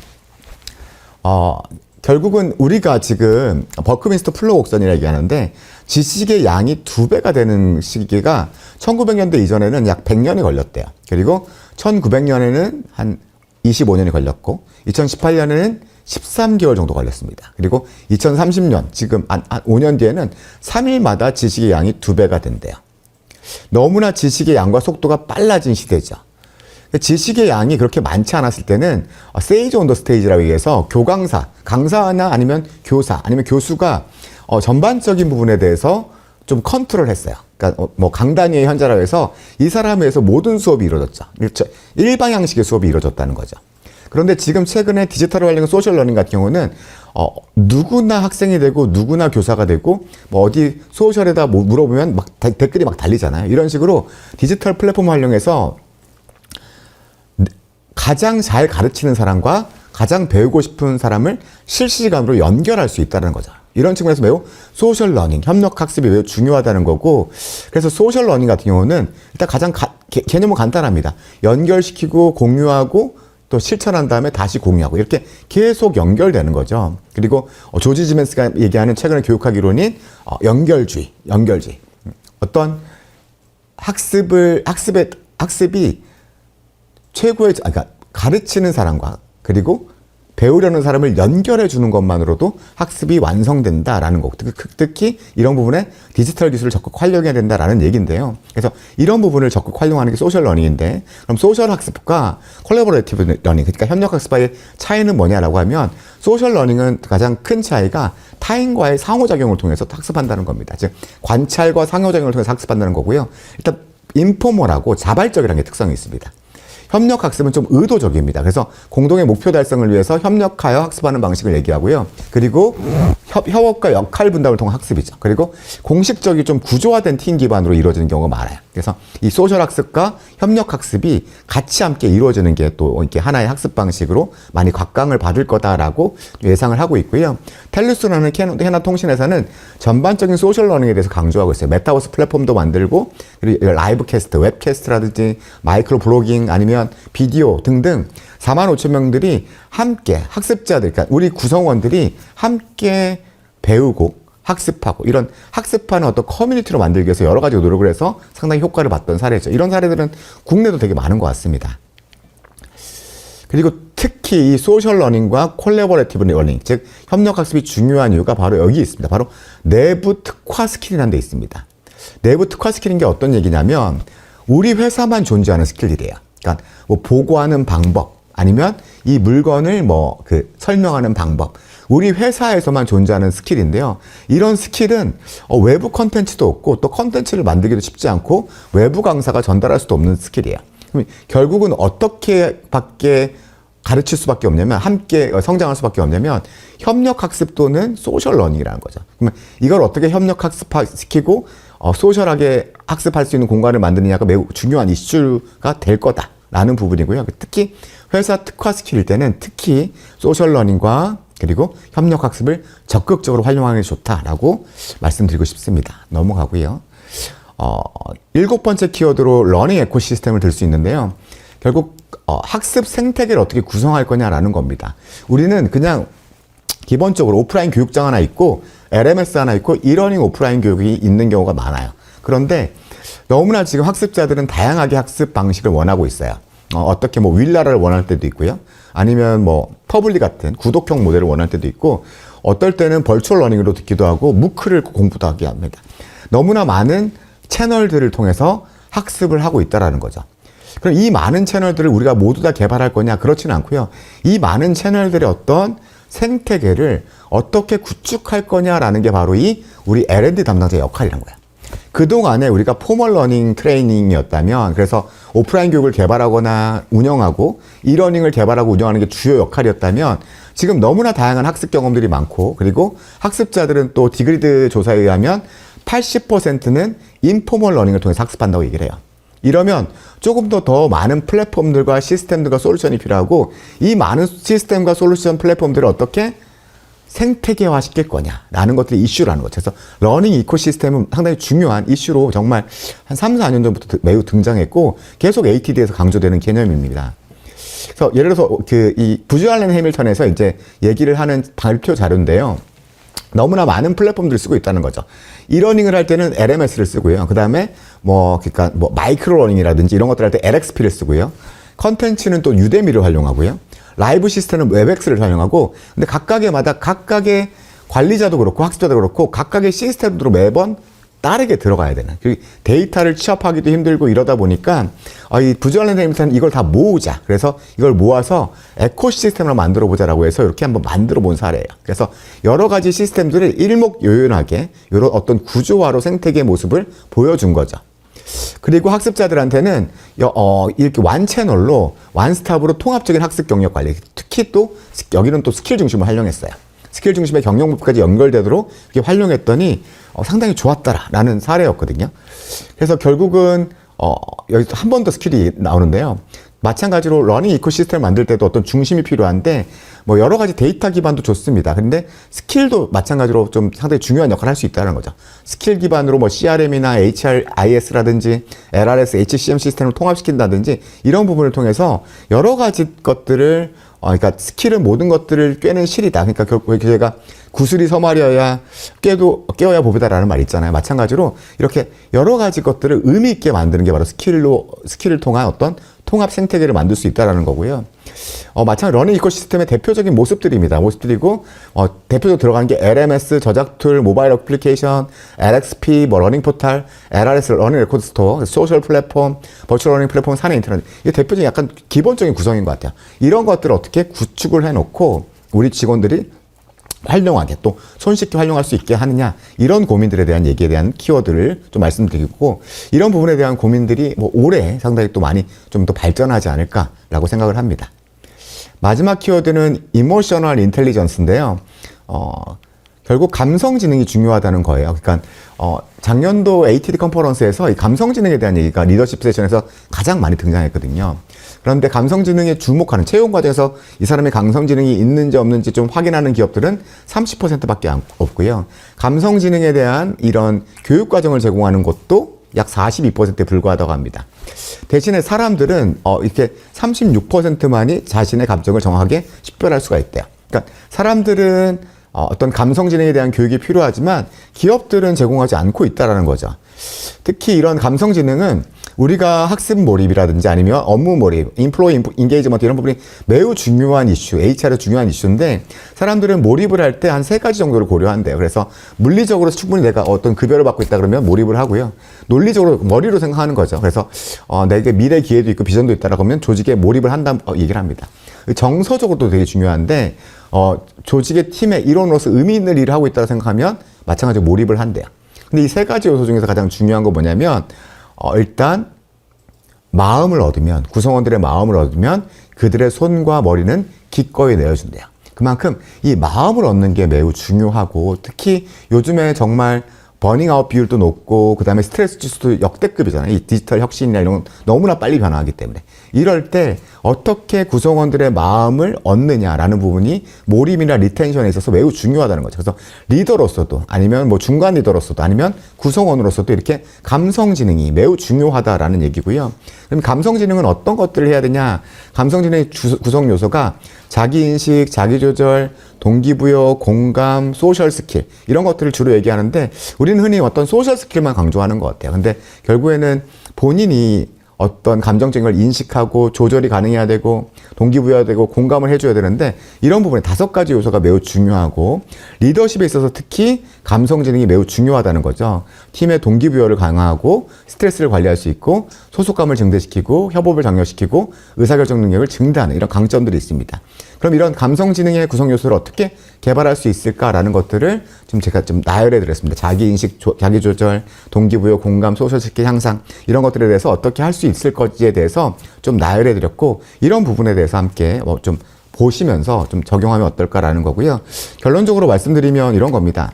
결국은 우리가 지금 버크민스터 플로우 곡선이라고 얘기하는데 지식의 양이 2배가 되는 시기가 1900년대 이전에는 약 100년이 걸렸대요. 그리고 1900년에는 한 25년이 걸렸고 2018년에는 13개월 정도 걸렸습니다. 그리고 2030년 지금 한 5년 뒤에는 3일마다 지식의 양이 2배가 된대요. 너무나 지식의 양과 속도가 빨라진 시대죠. 지식의 양이 그렇게 많지 않았을 때는 세이지 온 더 스테이지라고 얘기해서 강사나 아니면 교사, 아니면 교수가 전반적인 부분에 대해서 좀 컨트롤 했어요. 그러니까 뭐 강단위의 현자라고 해서 이 사람에 의해서 모든 수업이 이루어졌죠. 일방향식의 수업이 이루어졌다는 거죠. 그런데 지금 최근에 디지털 활용 소셜 러닝 같은 경우는 누구나 학생이 되고 누구나 교사가 되고 뭐 어디 소셜에다 뭐 물어보면 막 댓글이 막 달리잖아요. 이런 식으로 디지털 플랫폼 활용해서 가장 잘 가르치는 사람과 가장 배우고 싶은 사람을 실시간으로 연결할 수 있다는 거죠. 이런 측면에서 매우 소셜 러닝, 협력 학습이 매우 중요하다는 거고 그래서 소셜 러닝 같은 경우는 일단 가장 개념은 간단합니다. 연결시키고 공유하고 또 실천한 다음에 다시 공유하고 이렇게 계속 연결되는 거죠. 그리고 조지 지멘스가 얘기하는 최근의 교육학 이론인 연결주의. 어떤 학습이 최고의, 그러니까 가르치는 사람과 그리고 배우려는 사람을 연결해 주는 것만으로도 학습이 완성된다라는 거. 특히 이런 부분에 디지털 기술을 적극 활용해야 된다라는 얘기인데요. 그래서 이런 부분을 적극 활용하는 게 소셜 러닝인데 그럼 소셜 학습과 콜라보레이티브 러닝, 그러니까 협력 학습과의 차이는 뭐냐라고 하면 소셜 러닝은 가장 큰 차이가 타인과의 상호작용을 통해서 학습한다는 겁니다. 즉 관찰과 상호작용을 통해서 학습한다는 거고요. 일단 인포멀하고 자발적이라는 게 특성이 있습니다. 협력학습은 좀 의도적입니다. 그래서 공동의 목표 달성을 위해서 협력하여 학습하는 방식을 얘기하고요. 그리고 협업과 역할 분담을 통한 학습이죠. 그리고 공식적이 좀 구조화된 팀 기반으로 이루어지는 경우가 많아요. 그래서 이 소셜 학습과 협력 학습이 같이 함께 이루어지는 게 또 이렇게 하나의 학습 방식으로 많이 각광을 받을 거다라고 예상을 하고 있고요. 텔루스라는 캐나 통신회사는 전반적인 소셜 러닝에 대해서 강조하고 있어요. 메타버스 플랫폼도 만들고, 그리고 라이브 캐스트, 웹캐스트라든지 마이크로 블로깅 아니면 비디오 등등 4만 5천 명들이 함께 학습자들, 그러니까 우리 구성원들이 함께 배우고 학습하고 이런 학습하는 어떤 커뮤니티로 만들기 위해서 여러 가지 노력을 해서 상당히 효과를 봤던 사례죠. 이런 사례들은 국내도 되게 많은 것 같습니다. 그리고 특히 이 소셜 러닝과 콜래버레이티브 러닝, 즉 협력학습이 중요한 이유가 바로 여기 있습니다. 바로 내부 특화 스킬이라는 데 있습니다. 내부 특화 스킬인 게 어떤 얘기냐면 우리 회사만 존재하는 스킬들이에요. 그러니까 뭐 보고하는 방법 아니면 이 물건을 설명하는 방법, 우리 회사에서만 존재하는 스킬인데요. 이런 스킬은 외부 컨텐츠도 없고 또 컨텐츠를 만들기도 쉽지 않고 외부 강사가 전달할 수도 없는 스킬이에요. 결국은 어떻게 밖에 가르칠 수밖에 없냐면, 함께 성장할 수밖에 없냐면 협력학습 또는 소셜 러닝이라는 거죠. 그러면 이걸 어떻게 협력학습시키고 소셜하게 학습할 수 있는 공간을 만드느냐가 매우 중요한 이슈가 될 거다라는 부분이고요. 특히 회사 특화 스킬일 때는 특히 소셜 러닝과 그리고 협력학습을 적극적으로 활용하는 게 좋다라고 말씀드리고 싶습니다. 넘어가고요. 7번째 키워드로 러닝 에코시스템을 들 수 있는데요. 결국 학습 생태계를 어떻게 구성할 거냐라는 겁니다. 우리는 그냥 기본적으로 오프라인 교육장 하나 있고 LMS 하나 있고 이러닝 오프라인 교육이 있는 경우가 많아요. 그런데 너무나 지금 학습자들은 다양하게 학습 방식을 원하고 있어요. 어떻게 윌라를 원할 때도 있고요. 아니면 퍼블리 같은 구독형 모델을 원할 때도 있고, 어떨 때는 벌추얼 러닝으로 듣기도 하고 무크를 공부도 하게 합니다. 너무나 많은 채널들을 통해서 학습을 하고 있다라는 거죠. 그럼 이 많은 채널들을 우리가 모두 다 개발할 거냐? 그렇지는 않고요. 이 많은 채널들의 어떤 생태계를 어떻게 구축할 거냐라는 게 바로 이 우리 L&D 담당자의 역할이란 거예요. 그동안에 우리가 포멀 러닝 트레이닝이었다면, 그래서 오프라인 교육을 개발하거나 운영하고 이러닝을 개발하고 운영하는 게 주요 역할이었다면, 지금 너무나 다양한 학습 경험들이 많고, 그리고 학습자들은 또 디그리드 조사에 의하면 80%는 인포멀 러닝을 통해서 학습한다고 얘기를 해요. 이러면 조금 더 많은 플랫폼들과 시스템들과 솔루션이 필요하고, 이 많은 시스템과 솔루션 플랫폼들을 어떻게 생태계화 시킬 거냐라는 것들이 이슈라는 거죠. 그래서 러닝 이코시스템은 상당히 중요한 이슈로 정말 한 3, 4년 전부터 매우 등장했고 계속 ATD에서 강조되는 개념입니다. 그래서 예를 들어서 이 부주 알렌 해밀턴에서 이제 얘기를 하는 발표 자료인데요. 너무나 많은 플랫폼들을 쓰고 있다는 거죠. 이러닝을 할 때는 LMS를 쓰고요. 그 다음에 마이크로 러닝이라든지 이런 것들 할 때 LXP를 쓰고요. 컨텐츠는 또 유데미를 활용하고요. 라이브 시스템은 웹엑스를 활용하고, 근데 각각의 관리자도 그렇고 학습자도 그렇고 각각의 시스템으로 매번 다르게 들어가야 되는, 그 데이터를 취합하기도 힘들고 이러다 보니까 이 부주 알렌 해밀턴은 이걸 다 모으자. 그래서 이걸 모아서 에코시스템을 만들어 보자라고 해서 이렇게 한번 만들어 본 사례예요. 그래서 여러 가지 시스템들을 일목요연하게 이런 어떤 구조화로 생태계의 모습을 보여준 거죠. 그리고 학습자들한테는 이렇게 완 채널로 완스톱으로 통합적인 학습 경력 관리, 특히 또 여기는 또 스킬 중심을 활용했어요. 스킬 중심의 경영부까지 연결되도록 이렇게 활용했더니 상당히 좋았다라는 사례였거든요. 그래서 결국은 여기서 한 번 더 스킬이 나오는데요. 마찬가지로 러닝 이코시스템을 만들 때도 어떤 중심이 필요한데 여러 가지 데이터 기반도 좋습니다. 근데 스킬도 마찬가지로 좀 상당히 중요한 역할을 할 수 있다는 거죠. 스킬 기반으로 CRM이나 HRIS라든지 LRS, HCM 시스템을 통합시킨다든지 이런 부분을 통해서 여러 가지 것들을 그러니까 스킬은 모든 것들을 꿰는 실이다. 그러니까 결국 제가 구슬이 서말이어야 깨어야 보배다라는 말 있잖아요. 마찬가지로 이렇게 여러 가지 것들을 의미 있게 만드는 게 바로 스킬을 통한 어떤 통합 생태계를 만들 수 있다는 거고요. 마찬가지로 러닝 이코시스템의 대표적인 모습들이고, 대표적으로 들어가는 게 LMS, 저작 툴, 모바일 어플리케이션, LXP, 러닝 포탈, LRS, 러닝 레코드 스토어, 소셜 플랫폼, 버추얼 러닝 플랫폼, 사내 인터넷. 이게 대표적인 약간 기본적인 구성인 것 같아요. 이런 것들을 어떻게 구축을 해놓고 우리 직원들이 활용하게 또 손쉽게 활용할 수 있게 하느냐 이런 고민들에 대한 얘기에 대한 키워드를 좀 말씀드리고 이런 부분에 대한 고민들이 뭐 올해 상당히 또 많이 좀 더 발전하지 않을까라고 생각을 합니다. 마지막 키워드는 이모셔널 인텔리전스인데요. 결국 감성지능이 중요하다는 거예요. 그러니까 작년도 ATD 컨퍼런스에서 이 감성지능에 대한 얘기가 리더십 세션에서 가장 많이 등장했거든요. 그런데 감성지능에 주목하는 채용 과정에서 이 사람의 감성지능이 있는지 없는지 좀 확인하는 기업들은 30%밖에 없고요. 감성지능에 대한 이런 교육 과정을 제공하는 곳도 약 42%에 불과하다고 합니다. 대신에 사람들은 이렇게 36%만이 자신의 감정을 정확하게 식별할 수가 있대요. 그러니까 사람들은 어떤 감성지능에 대한 교육이 필요하지만 기업들은 제공하지 않고 있다는 거죠. 특히 이런 감성지능은 우리가 학습 몰입이라든지 아니면 업무 몰입, 인플로이 인게이지먼트 이런 부분이 매우 중요한 이슈, HR의 중요한 이슈인데 사람들은 몰입을 할 때 한 3가지 정도를 고려한대요. 그래서 물리적으로 충분히 내가 어떤 급여를 받고 있다 그러면 몰입을 하고요. 논리적으로 머리로 생각하는 거죠. 그래서 내게 미래 기회도 있고 비전도 있다라고 하면 조직에 몰입을 한다는 얘기를 합니다. 정서적으로도 되게 중요한데 조직의 팀의 일원으로서 의미 있는 일을 하고 있다고 생각하면 마찬가지로 몰입을 한대요. 근데 이 3가지 요소 중에서 가장 중요한 건 뭐냐면 일단 마음을 얻으면 구성원들의 마음을 얻으면 그들의 손과 머리는 기꺼이 내어준대요. 그만큼 이 마음을 얻는 게 매우 중요하고 특히 요즘에 정말 버닝아웃 비율도 높고 그 다음에 스트레스 지수도 역대급이잖아요. 이 디지털 혁신이나 이런 건 너무나 빨리 변화하기 때문에 이럴 때 어떻게 구성원들의 마음을 얻느냐라는 부분이 몰입이나 리텐션에 있어서 매우 중요하다는 거죠. 그래서 리더로서도 아니면 뭐 중간 리더로서도 아니면 구성원으로서도 이렇게 감성지능이 매우 중요하다라는 얘기고요. 그럼 감성지능은 어떤 것들을 해야 되냐? 감성지능의 구성 요소가 자기인식, 자기조절, 동기부여, 공감, 소셜 스킬 이런 것들을 주로 얘기하는데 우리는 흔히 어떤 소셜 스킬만 강조하는 것 같아요. 근데 결국에는 본인이 어떤 감정적인 걸 인식하고 조절이 가능해야 되고 동기부여해야 되고 공감을 해줘야 되는데 이런 부분에 5가지 요소가 매우 중요하고 리더십에 있어서 특히 감성지능이 매우 중요하다는 거죠. 팀의 동기부여를 강화하고 스트레스를 관리할 수 있고 소속감을 증대시키고 협업을 장려시키고 의사결정 능력을 증대하는 이런 강점들이 있습니다. 그럼 이런 감성지능의 구성 요소를 어떻게 개발할 수 있을까라는 것들을 좀 제가 좀 나열해 드렸습니다. 자기인식, 자기조절, 동기부여, 공감, 소셜스킬 향상 이런 것들에 대해서 어떻게 할 수 있을 건지에 대해서 좀 나열해 드렸고 이런 부분에 대해서 함께 좀 보시면서 좀 적용하면 어떨까라는 거고요. 결론적으로 말씀드리면 이런 겁니다.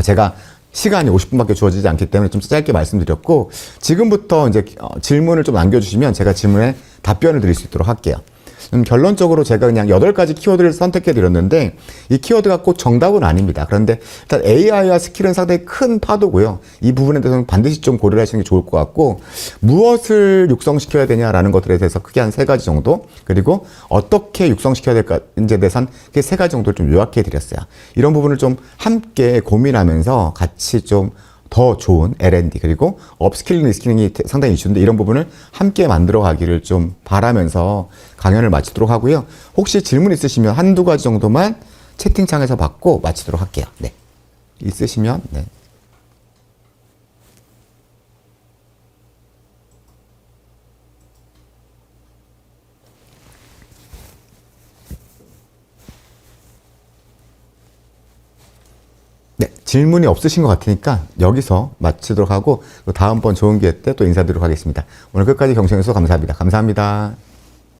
제가 시간이 50분밖에 주어지지 않기 때문에 좀 짧게 말씀드렸고 지금부터 이제 질문을 좀 남겨주시면 제가 질문에 답변을 드릴 수 있도록 할게요. 결론적으로 제가 그냥 8가지 키워드를 선택해 드렸는데 이 키워드가 꼭 정답은 아닙니다. 그런데 일단 AI와 스킬은 상당히 큰 파도고요. 이 부분에 대해서는 반드시 좀 고려를 하시는 게 좋을 것 같고 무엇을 육성시켜야 되냐라는 것들에 대해서 크게 한 3가지 정도 그리고 어떻게 육성시켜야 될까에 대해서는 3가지 정도를 좀 요약해 드렸어요. 이런 부분을 좀 함께 고민하면서 같이 좀 더 좋은 L&D 그리고 업스킬링 리스킬링이 상당히 이슈인데 이런 부분을 함께 만들어 가기를 좀 바라면서 강연을 마치도록 하고요. 혹시 질문 있으시면 1-2가지 정도만 채팅창에서 받고 마치도록 할게요. 네. 있으시면 네. 네, 질문이 없으신 것 같으니까 여기서 마치도록 하고 다음번 좋은 기회 때 또 인사드리도록 하겠습니다. 오늘 끝까지 경청해 주셔서 감사합니다. 감사합니다.